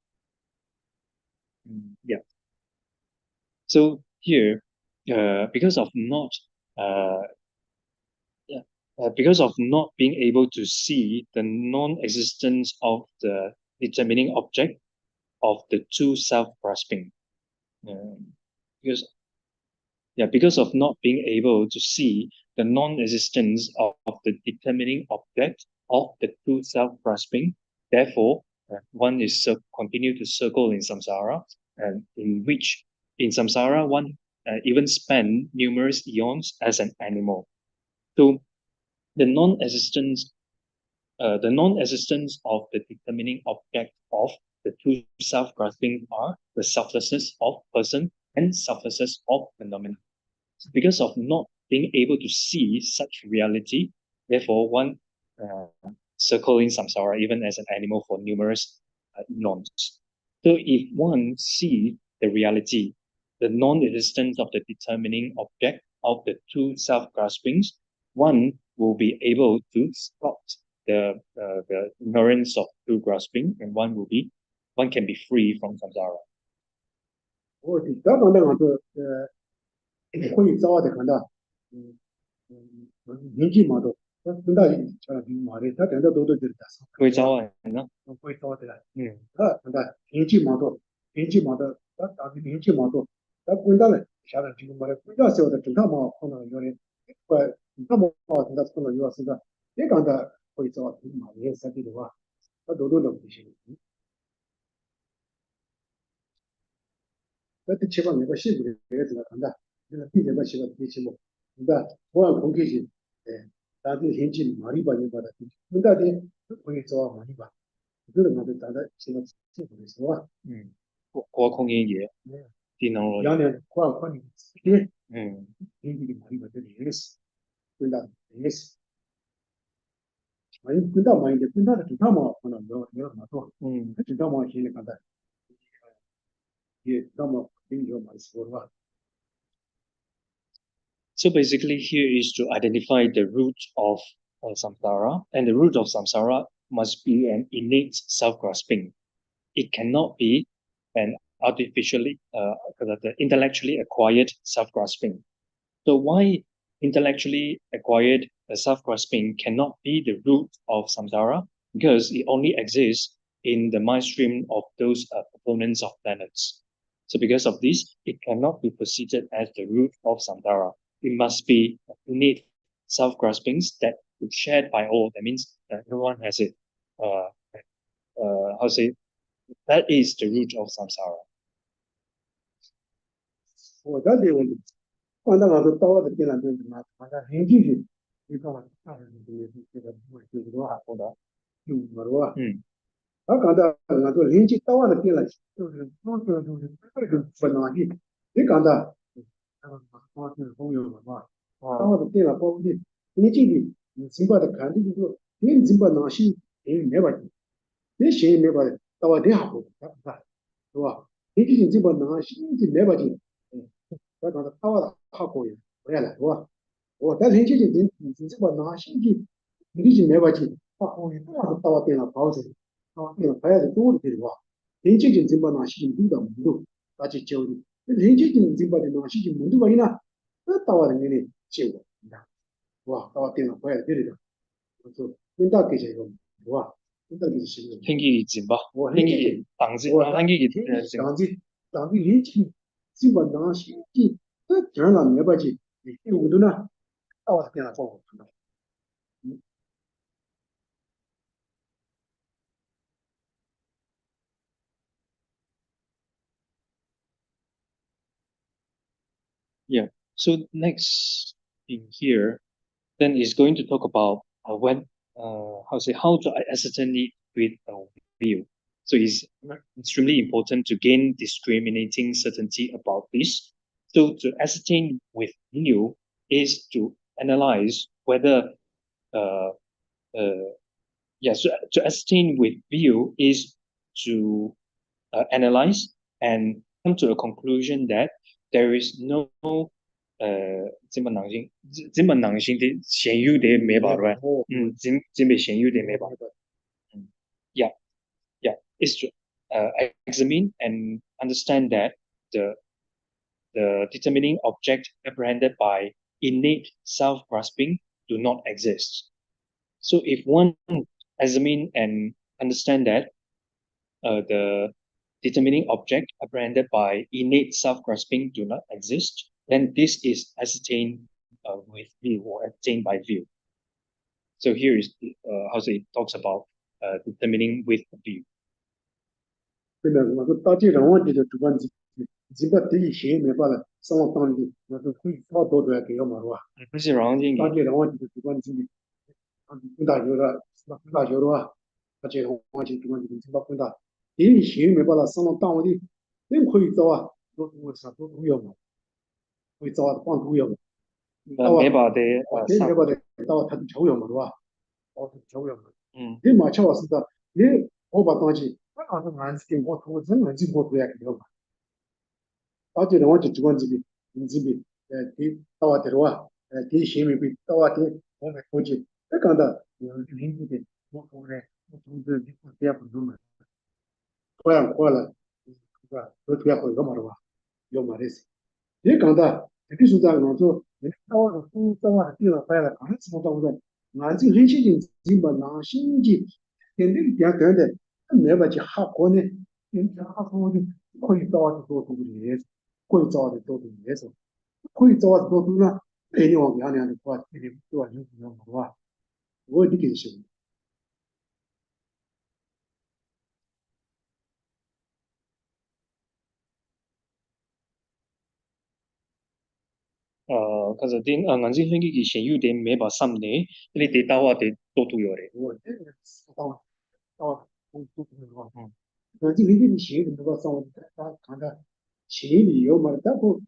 Yeah. So here, because of not being able to see the non-existence of the determining object of the two self-grasping, because of not being able to see the non-existence of the determining object of the two self-grasping, therefore, one is continue to circle in samsara, and in which in samsara one even spend numerous eons as an animal. So the non-existence of the determining object of the two self-grasping are the selflessness of person and selflessness of phenomena. Because of not being able to see such reality, therefore one circle in samsara even as an animal for numerous eons. So if one see the reality, the non-existence of the determining object of the two self-graspings, one will be able to spot the ignorance of true grasping, and one can be free from samsara. 我的这个那个会早的看到，年纪嘛都，很大像嘛的，他真的都就是的，会早啊，会早的了，他看到年纪嘛多，他当时年纪嘛多，他滚蛋了，下来这个嘛的，滚蛋小的，正常嘛碰到有的，快，那么好，他碰到有是个，这个的会早的嘛，也是的话，他都不行。那这情况你把幸福的也怎么看待？那个并且把情况提起嘛，你看同样空气性，当地天气马里巴你把它，那到底可以做马里巴，这个我们大家情况幸福的是吧？过空音也，地能两年换你天，天气的马里巴这里也是，滚大也是，马里滚大嘛一点，滚大的正常嘛，可能没有那么多，正常嘛现在看待，也那么没有嘛说是吧？ So basically, here is to identify the root of samsara, and the root of samsara must be an innate self-grasping. It cannot be an artificially, intellectually acquired self-grasping. So why intellectually acquired self-grasping cannot be the root of samsara? Because it only exists in the mind stream of those opponents of planets. So because of this, it cannot be proceeded as the root of samsara. It must be innate self-graspings that is shared by all. That means that no one has it. How to say? That is the root of samsara. 我这里换到我的刀的电脑就是嘛，把它连进去，你看嘛，就是多少的，就5个多啊。他讲到我说连接刀的电脑就是这个不能去，你讲的，我是朋友嘛，刀的电脑包括的，你进去，你尽管的看的就是你尽管拿去，没问题，你钱没问题，刀的好，是吧？你尽管拿去，没问题。他讲的刀的好可以，不要了，是吧？但是你这个拿信息，你是没问题，他可以不要刀电脑包着，电脑拍的多的话，连接进这把拿信息到门头，大家交流，连接进这把的拿信息门头吧，呢，那刀的面的结果，哇，刀电脑拍的对的，我说跟大给这个，是吧？跟大给这个，天气热吧？我天气当时连接这把拿信息，这这样没办法，你这个呢，刀的电脑包我看到。Yeah. So next in here, then is going to talk about how to ascertain it with a view. So it's extremely important to gain discriminating certainty about this. So to ascertain with view is to analyze whether uh, so to ascertain with view is to analyze and come to a conclusion that there is no 这么难行，这么难行的现有的没办法，这么现有的没办法，yeah, is to examine and understand that the determining object apprehended by innate self-grasping do not exist. So if one examine and understand that the determining object apprehended by innate self-grasping do not exist, then this is ascertained with view or attained by view. So here is how it talks about determining with view. 对的，我说大这种问题的主观基本第一些没办法，上网当地我说会好多都要给我们是吧？不是让人大这种问题的主观经历，更大有的，更大有的话，大这种问题主观经历更大。第一些没办法，上网当地人可以找啊，都有嘛，可以找啊，帮都有嘛。没把的这没把的到他的球友嘛是吧？到球友嘛，你马乔是的，你我把东西。那是俺是给我图，真的是我图也给我嘛。到这种我就主观这边，你这边第到我这话，第新闻被到我这我们估计这讲的领域的我后来我从这别不弄了，过样过了，是吧？都别回个嘛的吧，要么的是。也讲的，这个时候讲说，你到我都到我地方来了，刚才怎么讲的？俺这很些人经把拿心机，跟那个点点的，没把去哈过呢，人家哈过的可以找的多多的，可以找的多多的，可以找的多多呢，哎，你往两两的话，这里对吧？你怎么说吧？我的感受。cause din ngan jing hengi ki shen yu de me ba sam ne ni de ta wa de to tu yo de 我这个到那这里的钱怎么个上？他看他钱里有嘛？但不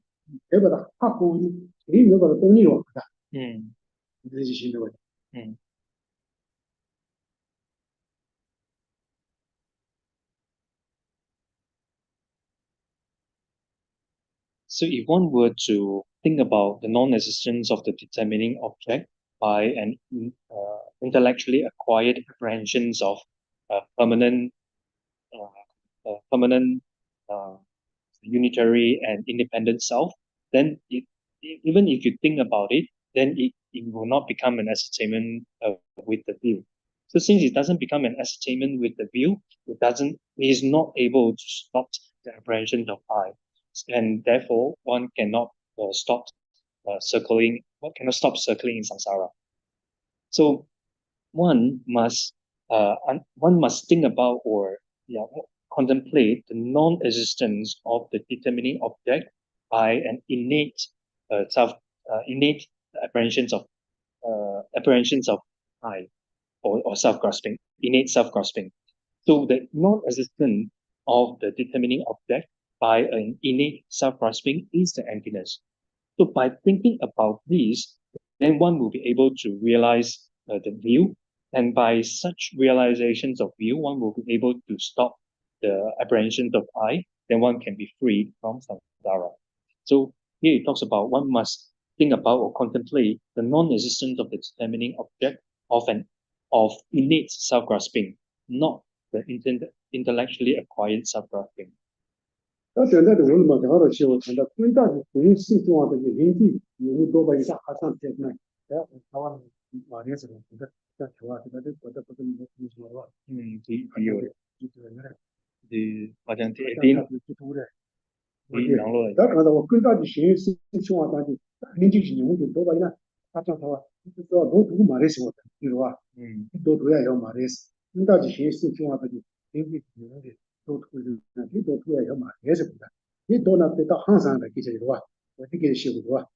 要把它花光的，钱要把它动力了，的，这是新的问题。So if one were to think about the non-existence of the determining object by an intellectually acquired apprehensions of permanent, permanent, uh, unitary and independent self, then even if you think about it, then it will not become an ascertainment with the view. So since it doesn't become an ascertainment with the view, it is not able to stop the apprehension of I, and therefore one cannot stop one cannot stop circling in samsara. So one must think about or yeah, contemplate the non-existence of the determining object by an innate apprehensions of I or self-grasping, innate self-grasping. So the non-existence of the determining object by an innate self-grasping is the emptiness. So by thinking about this, then one will be able to realize the view, and by such realizations of view, one will be able to stop the apprehensions of I. Then one can be freed from samsara. So here it talks about one must think about or contemplate the non-existence of the determining object of innate self-grasping, not the intellectually acquired self-grasping. 那现在的我们好多时候看到最大的关于最重要的人际，有多把一下还上天呢？哎，台湾马年什么，这个在台湾这个我都不跟你说了吧？有的，好像这边最多的。他看到我更大的形势情况当中，年轻人我就多把呢，他讲他话，就是说多读马来西亚的，比如啊，多读也要马来西亚，更大的形势情况当中，年轻人的多读的，你多读也要马来西亚的，你多呢得到行上来给这个话，我这个写不多啊，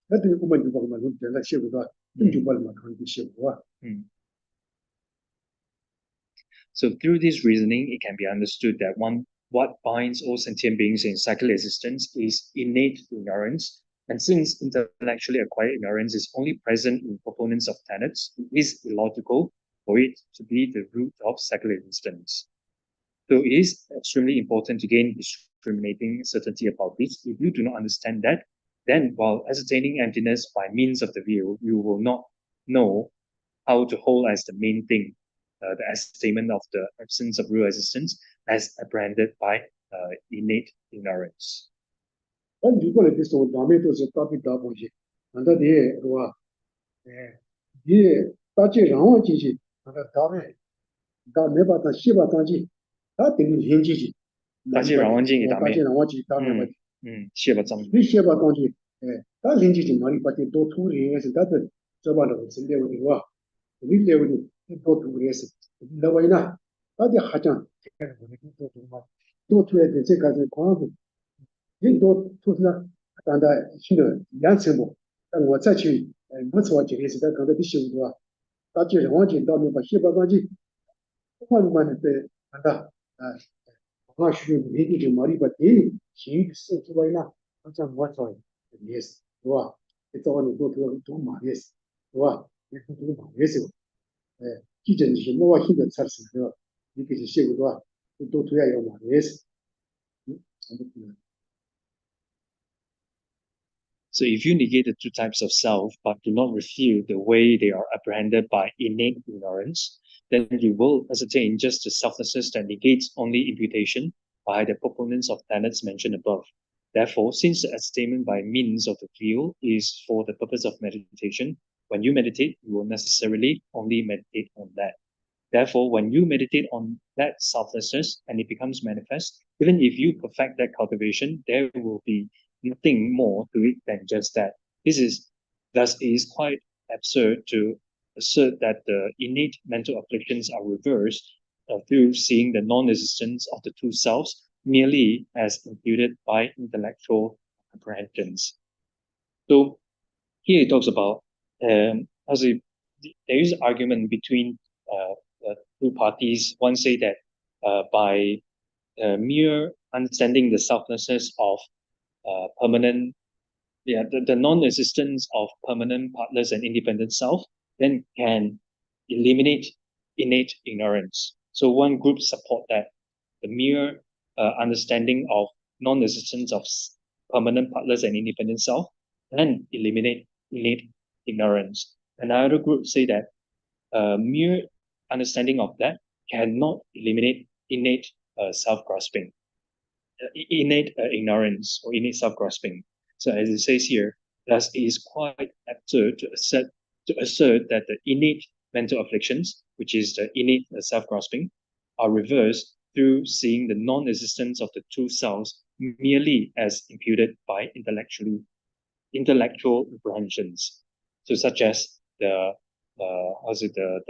那对我们就把我们弄点了写不多，你就把我们看的写不多啊。So through this reasoning, it can be understood that what binds all sentient beings in cyclic existence is innate ignorance. And since intellectually acquired ignorance is only present in proponents of tenets, it is illogical for it to be the root of cyclic existence. So it is extremely important to gain discriminating certainty about this. If you do not understand that, then while ascertaining emptiness by means of the view, you will not know how to hold as the main thing the ascertainment of the absence of real existence as apprehended by innate ignorance. 那如果来的时候，咱们都是大比大东西，那到底是吧？你大街上往进去，那个大门，大没把它西把当去，他等于先进去。大街上往进去，大街上往进，大门把，西把当，你西把当去，他先进去嘛，你把这多土人也是，但是这把那个是来的哇，你来的，你多土也是，那为呢？大家还讲，多土嘛，多土的这个是光是。人多都是当的去了两层不，我再去，我说这个是在刚才的修是吧？大街上往前到那把西巴钢筋，慢慢的在看到我需要每天就毛里把地去收出来呢，好像我说也是，是吧？你早你多忙也是，是吧？你多忙也是，记者是我现在测试是吧？你给他写个多，多图也要忙也是， So if you negate the two types of self, but do not refute the way they are apprehended by innate ignorance, then you will ascertain just the selflessness that negates only imputation by the proponents of tenets mentioned above. Therefore, since the attainment by means of the view is for the purpose of meditation, when you meditate, you will necessarily only meditate on that. Therefore, when you meditate on that selflessness and it becomes manifest, even if you perfect that cultivation, there will be nothing more to it than just that. Thus it is quite absurd to assert that the innate mental afflictions are reversed through seeing the non-existence of the two selves merely as imputed by intellectual apprehensions. So here it talks about there is argument between two parties. One say that by mere understanding the selflessness of permanent, the non-existence of permanent, partless, and independent self, then can eliminate innate ignorance. So one group support that the mere understanding of non-existence of permanent, partless, and independent self can eliminate innate ignorance. Another group say that mere understanding of that cannot eliminate innate self-grasping, innate ignorance or innate self-grasping. So as it says here, thus it is quite absurd to assert that the innate mental afflictions, which is the innate self-grasping, are reversed through seeing the non-existence of the two selves merely as imputed by intellectual apprehensions. So such as the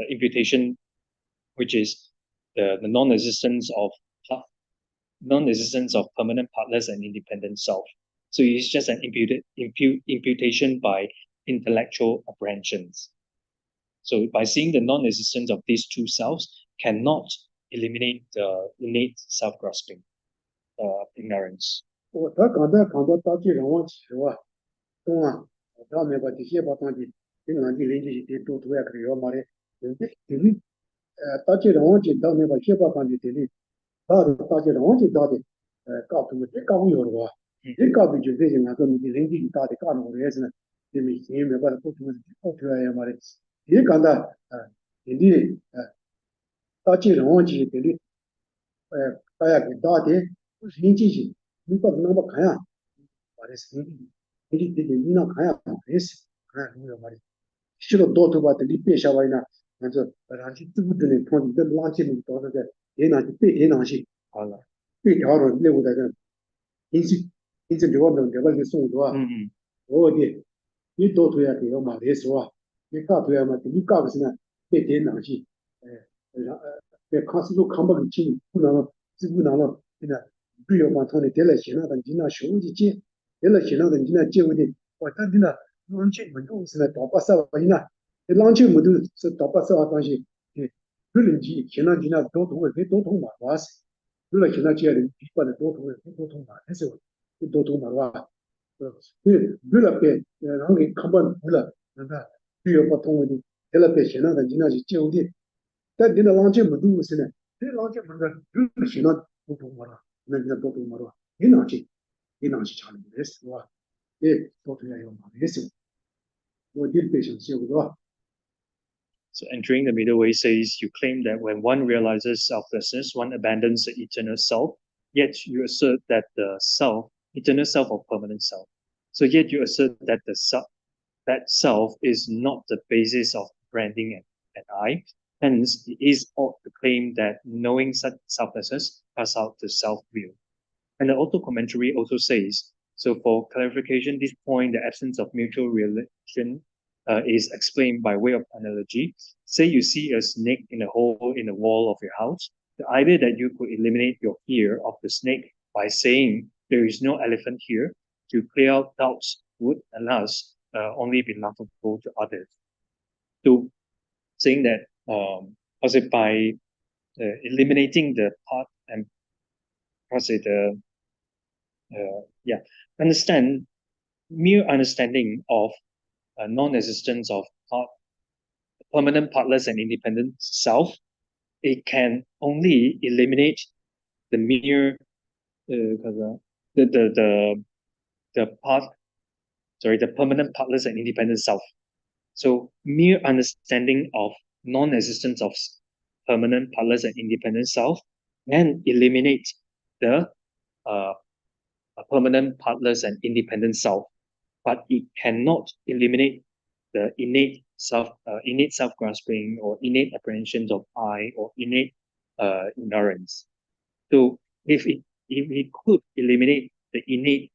imputation, which is the non-existence of permanent, partless, and independent self. So it's just an imputation by intellectual apprehensions. So by seeing the non-existence of these two selves cannot eliminate the innate self-grasping ignorance. 我他刚才看到大体上往起哇，懂啊？他们把这些把东西，平常的人的都都也可以要嘛的，对，大体上往起他们把些把东西对的，大体上往起到的，搞出这搞有了哇，这搞不就这些嘛，说你的人的大的搞了我也是呢，你们前面把它搞出来呀嘛的，也讲的人的大体上往起对的，大家给大的不是人进去，你把那么看呀。你那看呀，也是看没有嘛的，去了多头吧，这里别下来呢，那就让去自不的呢，从你的垃圾里到那个电脑去背电脑去，好了，背条了，那我在这，因此这个能这个就送是吧？我的，你多头呀，这个嘛的是吧？你搞头呀嘛，你搞的是呢，背电脑去，然后别看是都看不够清，不能是不能了，现在不要把他的电脑线上的你那手机接。原来现在人家结婚的，我当天呢，浪去门都是呢，到八十万呢，浪去门都是到八十万东西，有人去现在人家多通的，多通嘛，哇塞，有了现在这人比把的多通的，多通嘛，那时候多通嘛，哇，有了别，然后给看不住了，那个不要把通的，有了别现在人家去结婚的，但你那浪去门都是呢，这浪去门的有现在多通嘛了，那人家多通嘛了，你哪去？你哪去查的？没事吧？多出来有嘛？没事，我一辈上学过吧。 So entering the middle way says you claim that when one realizes selflessness, one abandons the eternal self, yet you assert that the eternal self or permanent self. So yet you assert that that self is not the basis of branding an I. Hence, it is ought to claim that knowing such selflessness pass out to self-will. And the auto commentary also says, so for clarification, this point, the absence of mutual relation is explained by way of analogy. Say you see a snake in a hole in the wall of your house. The idea that you could eliminate your fear of the snake by saying there is no elephant here to clear out doubts would, alas, only be laughable to others. So saying that, by eliminating the part and mere understanding of non-existence of permanent, partless, and independent self, it can only eliminate the mere the part the permanent, partless, and independent self. So mere understanding of non-existence of permanent, partless, and independent self can eliminate the permanent, partless, and independent self, but it cannot eliminate the innate self-grasping or innate apprehensions of I or innate ignorance. So if it could eliminate the innate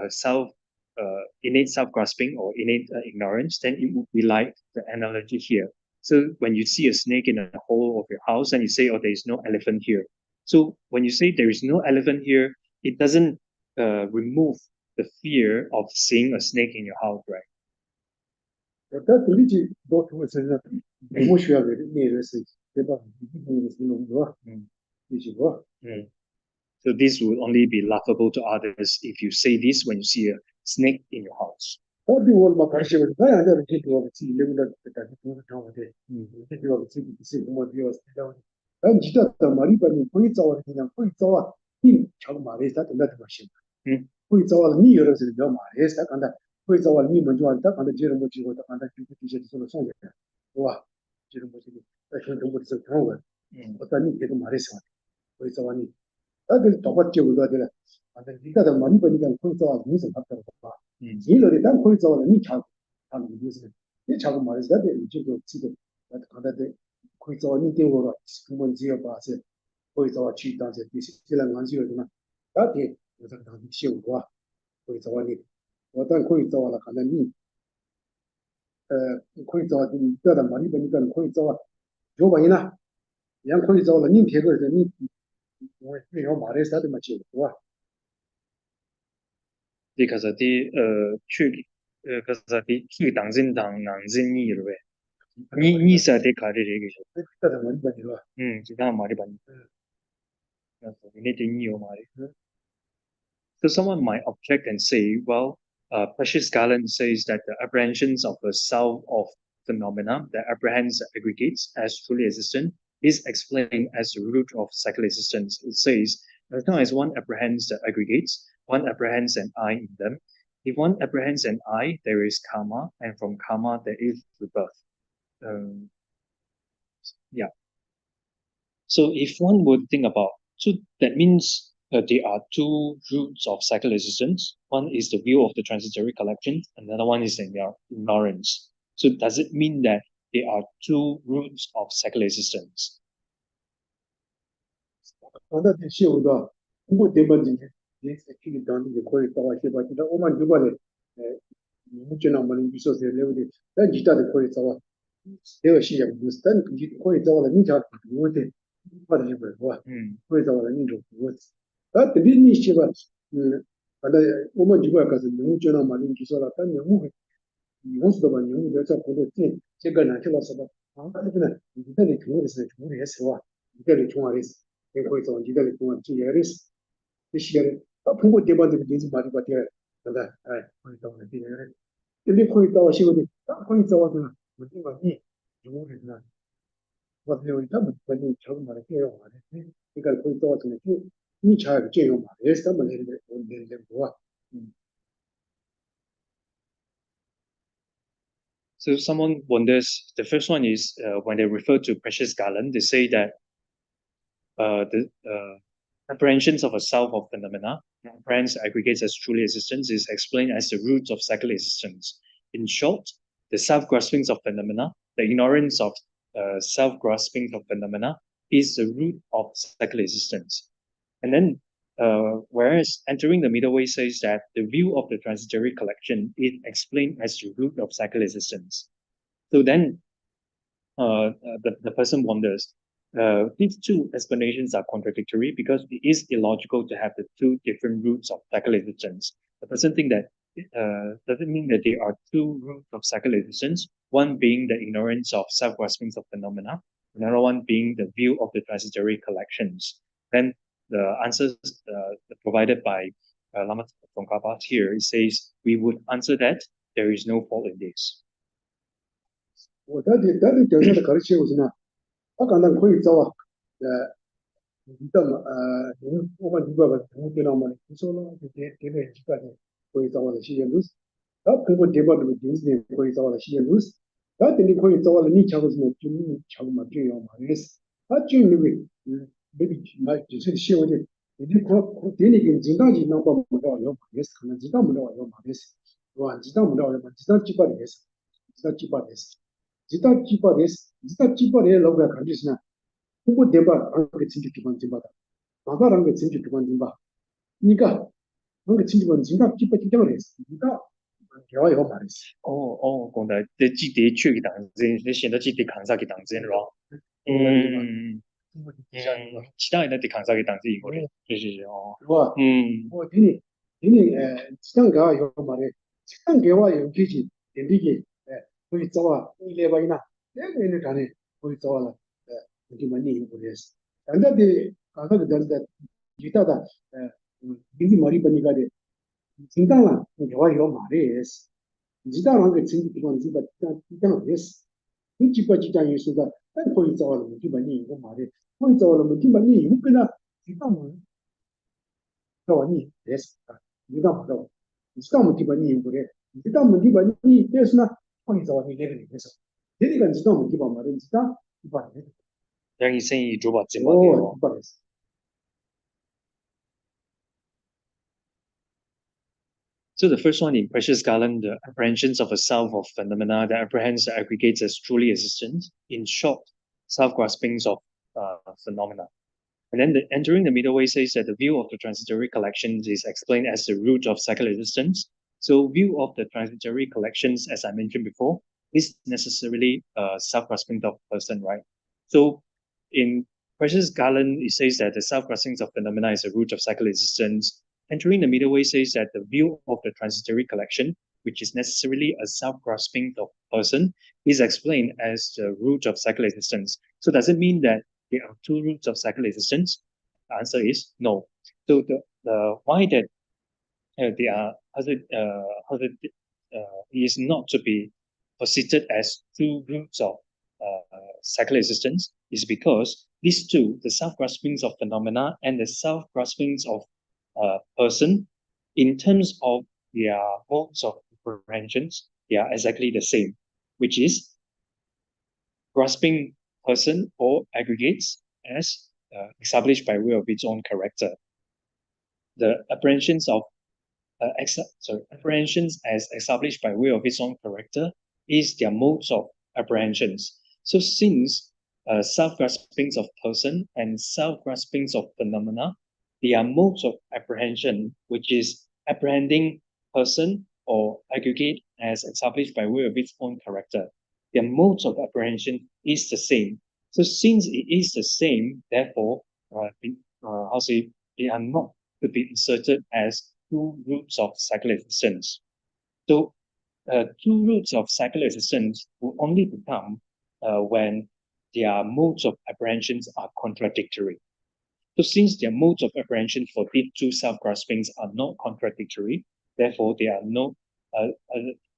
self-grasping or innate ignorance, then it would be like the analogy here. So when you see a snake in a hole of your house and you say, "Oh, there is no elephant here." So when you say there is no elephant here, it doesn't remove the fear of seeing a snake in your house, right? 다 들리지 도트에서 emotional 내려서 대박 이기는 거 이지고 So this would only be laughable to others if you say this when you see a snake in your house. 어디 월마 가시면 나야 내가 지금 같이 레벨을 때까지 좀 나오는데 이거 지금 지금 뭐 비어서 난 진짜 말이 많이 거의 자와 그냥 거의 자와 이 자고 말해서 된다 그 말이야. 거의 자와 니 여러서 저 말해서 간다. 거의 자와 니 먼저 왔다 간다 지금 뭐 지고 간다 지금 뒤에 뒤에서 손을 와 지금 뭐 지금 그런 정보에서 그런 거 어떤 니 계속 말해서 거의 자와니 다들 똑같게 우리가 되라. 근데 니가 더 많이 보니까 거의 자와 무슨 같다고 봐. 이들이 단 거의 자와는 니 자고 하는 무슨 니 자고 말해서 돼 지금 지금 간다 거의 자와 니 되고 그만 지어 봐서 거의 자와去当时第四个安居了嘛大体我在当地修过거의 자와 니我但거의 자와了看到你거의 자와你这的많이 보니까 거의 자와 저 봐이나 양 거의 자와 니贴个你我没有말해서 다 맞지 와 Because去当真当难真意了呗。你是得看的这个是，这的많이 보니 와就当말이 많이. So someone might object and say, well, Precious Garland says that the apprehensions of the self of phenomena that apprehends aggregates as truly existent is explained as the root of cycle existence. It says, as long as one apprehends the aggregates, one apprehends an I in them. If one apprehends an I, there is karma, and from karma there is rebirth. Yeah. So if one would think about, so that means there are two roots of cycle existence. One is the view of the transitory collection, another one is the ignorance. So does it mean that there are two roots of cycle existence? 간다修的뭐 대만지 이 새끼 단지 거의 자와 해봐 진짜 오만 주반에 무전한 말이 있어서 레벨이 난 기타도 거의 자와 내가 시작 무슨 거의 자와 니 자 뭐데 받으시 봐 거의 자와 니 좀 뭐. 다 들리니 시바 간다 오만 주반 가서 무전한 말이 있어서 단 너무 이것도 봐 너무 내가 보고 제가 나한테서 봐 그러면 이들이 중요해서 와 이들이 중요해서 거의 자와 이들이 중요해서 이 시간에 풍고 대반들이 되지 말이 같아요. 근데 거의 자와 이들이 근데 거의 자와 시간이 거의 자와도 무슨 말이 중요해서 맞아요. 일단 많이 적은 말이 해요. 그러니까 거의 자와 중에 이 차를 제일 많이 해서 말하는데 뭐야 So someone wonders, the first one is when they refer to Precious Garland, they say that the apprehensions of a self of phenomena, apprehends aggregates as truly existence, is explained as the roots of cycle existence. In short, the self-graspings of phenomena, the ignorance of self-grasping of phenomena is the root of cycle existence. And then, whereas entering the middle way says that the view of the transitory collection is explained as the root of cycle existence. So then, the person wonders, these two explanations are contradictory because it is illogical to have the two different roots of cycle existence. The person thinks that does it mean that there are two roots of cycle existence, one being the ignorance of self-graspings of phenomena, another one being the view of the transitory collections. Then the answers provided by Lama Tsongkhapa here, it says, we would answer that there is no fault in this. 다들 경찰을 가르치고 있으나 아까 난 거의 자와 일단 오만 주가 너무 되나 말이 무서워 되게 지까지 거의 자와의 시절을 다 공부 대박으로 인생 거의 자와라 시행루스 다 되니 거의 자와라 니 차고스네 좀 차고 맞죠 말레스 다 주님이 베비 나 지금 시험에 이제 그 되니 그 진단지 넘버 뭐라요 말레스 그냥 진단 뭐라요 말레스 와 진단 뭐라요 진단 집발이스 진단 집발이스 진단 집발이스 진단 집발에 로가 간지스나 공부 대박 그 진짜 기본 집발다 마가랑 그 진짜 기본 집발 그러니까 그 진짜 기본 진단 집발 집발을 했어 그러니까 대화요 말이지講到你自己出嘅當先，你選擇自己扛曬嘅當先咯。其他人哋扛曬嘅當先應該係哦。와, 디니, 지상가 요 말에, 지상계와 연기지, 연기지, 거기 써와, 일레바이나, 내가 있는 간에, 거기 써와, 여기 많이 인구했어. 안다데, 가서 그 전에, 기타다, 민기 머리 버니가 돼, 진단라, 계와 요 말에, 지단한 게 진기 기본 지가, 지단 했어. 이 집과 지장이 있으니까, 거기 써와, 여기 많이 인구 말에, 거기 써와, 여기 많이 인구 그나, 지단은, ni es ni da ma ni sta mo ti ba ni ngure ni da mo ti ba ni es na ko ni zo ni le ni es ni ga ni sta mo ti ba ma ni sta ti ba ni 讓醫生做把節目嘅咯。不好意思 So the first one in Precious Garland, the apprehensions of a self of phenomena that apprehends the aggregates as truly existent. In short, self-graspings of phenomena. And then entering the middle way says that the view of the transitory collections is explained as the root of cycle existence. So view of the transitory collections, as I mentioned before, is necessarily self-grasping of person, right? So in Precious Garland, it says that the self-graspings of phenomena is the root of cycle existence. Entering the middle way says that the view of the transitory collection, which is necessarily a self-grasping of person, is explained as the root of cycle existence. So does it mean that there are two roots of cycle existence? The answer is no. So the why that they are is not to be considered as two roots of cycle existence is because these two, the self-graspings of phenomena and the self-graspings of person, in terms of their modes of apprehensions, they are exactly the same, which is grasping person or aggregates as established by way of its own character. The apprehensions of apprehensions as established by way of its own character is their modes of apprehensions. So since self-graspings of person and self-graspings of phenomena, they are modes of apprehension, which is apprehending person or aggregate as established by way of its own character. Their modes of apprehension is the same. So since it is the same, therefore, they are not to be inserted as two roots of cycle existence. So two roots of cycle existence will only become when their modes of apprehensions are contradictory. So since their modes of apprehension for these two self-graspings are not contradictory, therefore they are not,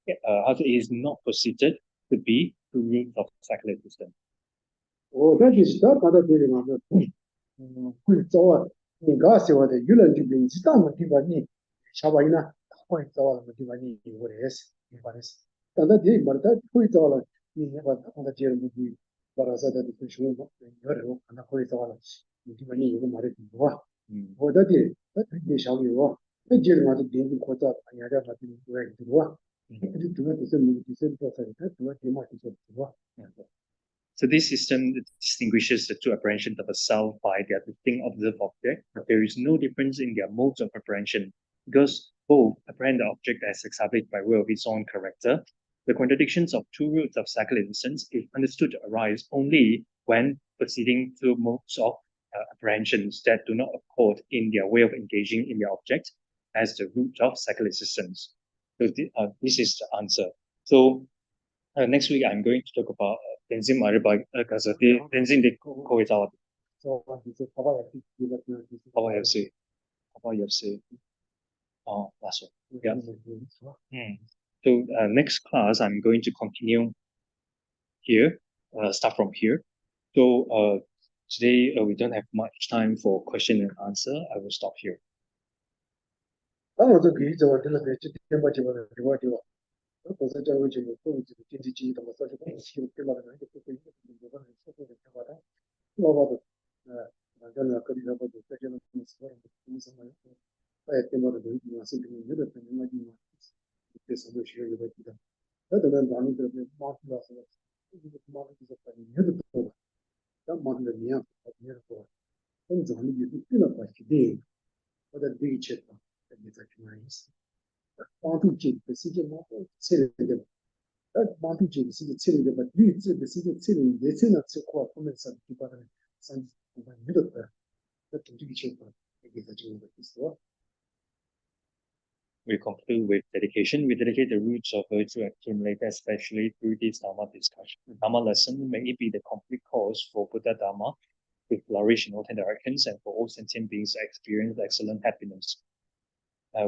it is not considered to be two roots of cycle existence. that is that other thing on the quick so ni ga se wa de yulan ji bin ji ta mo ti ba ni sha ba ina ko so wa mo ti ba ni wo es ni ba es ta da de ba da ko so wa ni ne ba ta da je mo ji ba ra sa da de shu mo yo ro na ko so wa mo ti ba ni yo ma re ti wa wo da de de sha wi wo de je ma de de ko ta ya da ma ti wo ya ti wa ni tu ma ti se mo ti se ta sa ta tu ma ti ma ti se wa So this system distinguishes the two apprehensions of a self by their distinct observed object, but there is no difference in their modes of apprehension because both apprehend the object as established by way of its own character. The contradictions of two roots of cycle existence, if understood, to arise only when proceeding through modes of apprehensions that do not accord in their way of engaging in their object as the root of cycle existence. So this is the answer. So next week I'm going to talk about Tenzin Maribag because Tenzin de Koizawa. so ti se pa ba ya ti ba ti How I have say. How I have say. Oh, that's all. Yeah. So next class I'm going to continue here, start from here. So today we don't have much time for question and answer. I will stop here. 当我这给这我真的给这天把这个给我本身教育这个动机的经济基的嘛，所以说新对吧？那个不会有的人社会的开发的，老早的那个各地的或者这些的公司，公司嘛，在电脑的人员啊，甚至有的朋友嘛，对社会需要有的地方，那等等咱们这边马上了什么，马上就是把你的多吧，咱马上的年啊，你的多，等咱们就是变了关系的，或者这一切的，你在去哪意思？帮助解决世界嘛，这个。帮助解决世界这个吧，预知的世界这个也这样子话，他们上就把它上把你的那总这个情况也给他这个意思啊。We conclude with dedication. We dedicate the roots of virtue accumulated especially through this Dharma discussion. The Dharma lesson may it be the complete cause for Buddha Dharma to flourish in all 10 directions and for all sentient beings to experience excellent happiness.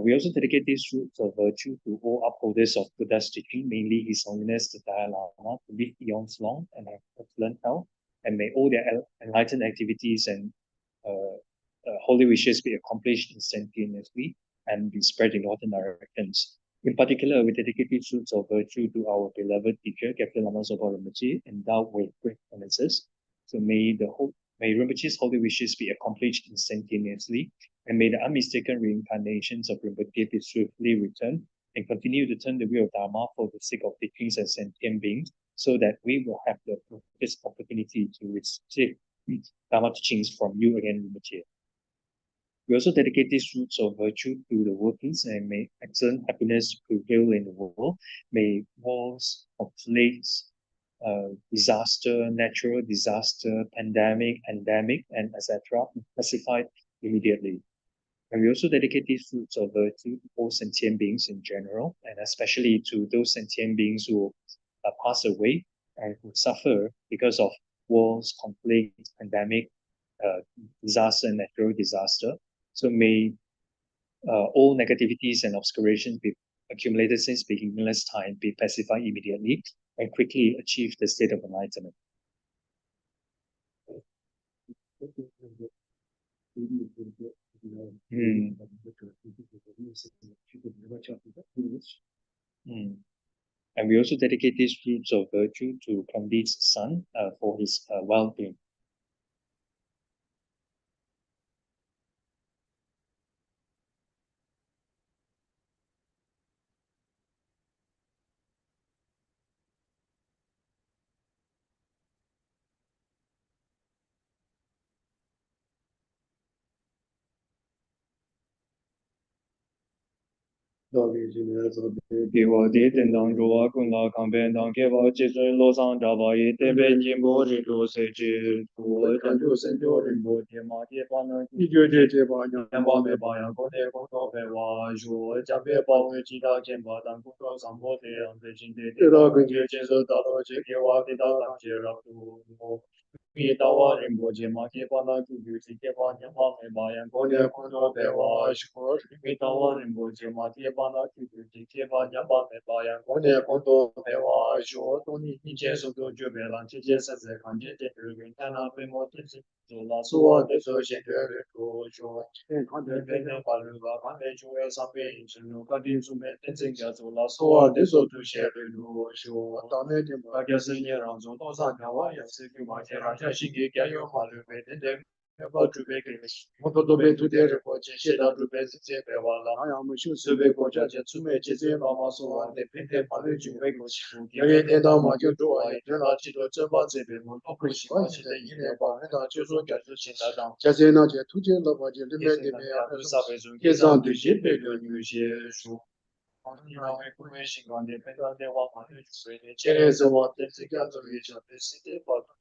We also dedicate these roots of virtue to all upholders of Buddha's teaching, mainly His Holiness the Dalai Lama, to live eons long and have excellent health, and may all their enlightened activities and holy wishes be accomplished instantaneously and be spread in all the directions. In particular, we dedicate these roots of virtue to our beloved teacher, Captain Lama Zopa Rinpoche, endowed with great penances. So may Rinpoche's holy wishes be accomplished instantaneously, and may the unmistaken reincarnations of Rinpoche be swiftly returned and continue to turn the wheel of Dharma for the sake of teachings and sentient beings, so that we will have the this opportunity to receive Dharma teachings from you again, Rinpoche. We also dedicate these roots of virtue to the workings, and may excellent happiness prevail in the world. May wars, conflicts, disaster, natural disaster, pandemic, endemic, and etc. be pacified immediately. And we also dedicate these roots of virtue to all sentient beings in general, and especially to those sentient beings who pass away and who suffer because of wars, conflict, pandemic, disaster, and natural disaster. So may all negativities and obscurations be accumulated since beginningless time be pacified immediately and quickly achieve the state of enlightenment. And we also dedicate these roots of virtue to Pandit's son for his well-being. Kiwa di tendang ruwa kunla kampen dang kiwa jisui lo sang java yi tepe jimbo rinpo se chi tuwa janju senjo rinpo ti ma ti pa na ki ju je je pa nyam pa me pa yang ko te kong to pe wa ju jabe pa we chi da jen pa dang kong to sang po te yang te jin te te da kong je jen so da lo je kiwa ti da dang je ra tu mi da wa rinpo je ma ti pa na ki ju je je pa nyam pa me pa yang ko te kong to pe wa ju mi da wa rinpo je ma ti pa na ki ju je je pa nyam pa me pa yang ko te kong to pe wa ju to ni ni je so do ju be lan je je sa se kan je je ju gen ta na pe mo te ji zo la so wa de so je de re ko ju kan de pe ne pa lu ba kan de ju e sa pe yin chen lu ka din su me ten zeng ja zo la so wa de so tu she re lu ju ta ne de ma ge se ye rang zo to sa ka wa ya se ku ma je ra ja shi ge ge yo ma lu pe de de about to be moto to be to der ko che she da to be se be wa la ya mu shu se be ko ja je su me che se ma ma so wa de pe de pa le ju be ko shi ye ye de da ma ju do ai de la chi do zhe ba zhe be mo to ku shi wa shi de yin le ba da ju so ja ju xin da dang jia zhe na jie tu jie le ba jie de me de me ya sa be zu ye zang de jie be de yu xie shu 你认为不为习惯的，本当的话，法律所以的，这个是我对这个做一下对世界保护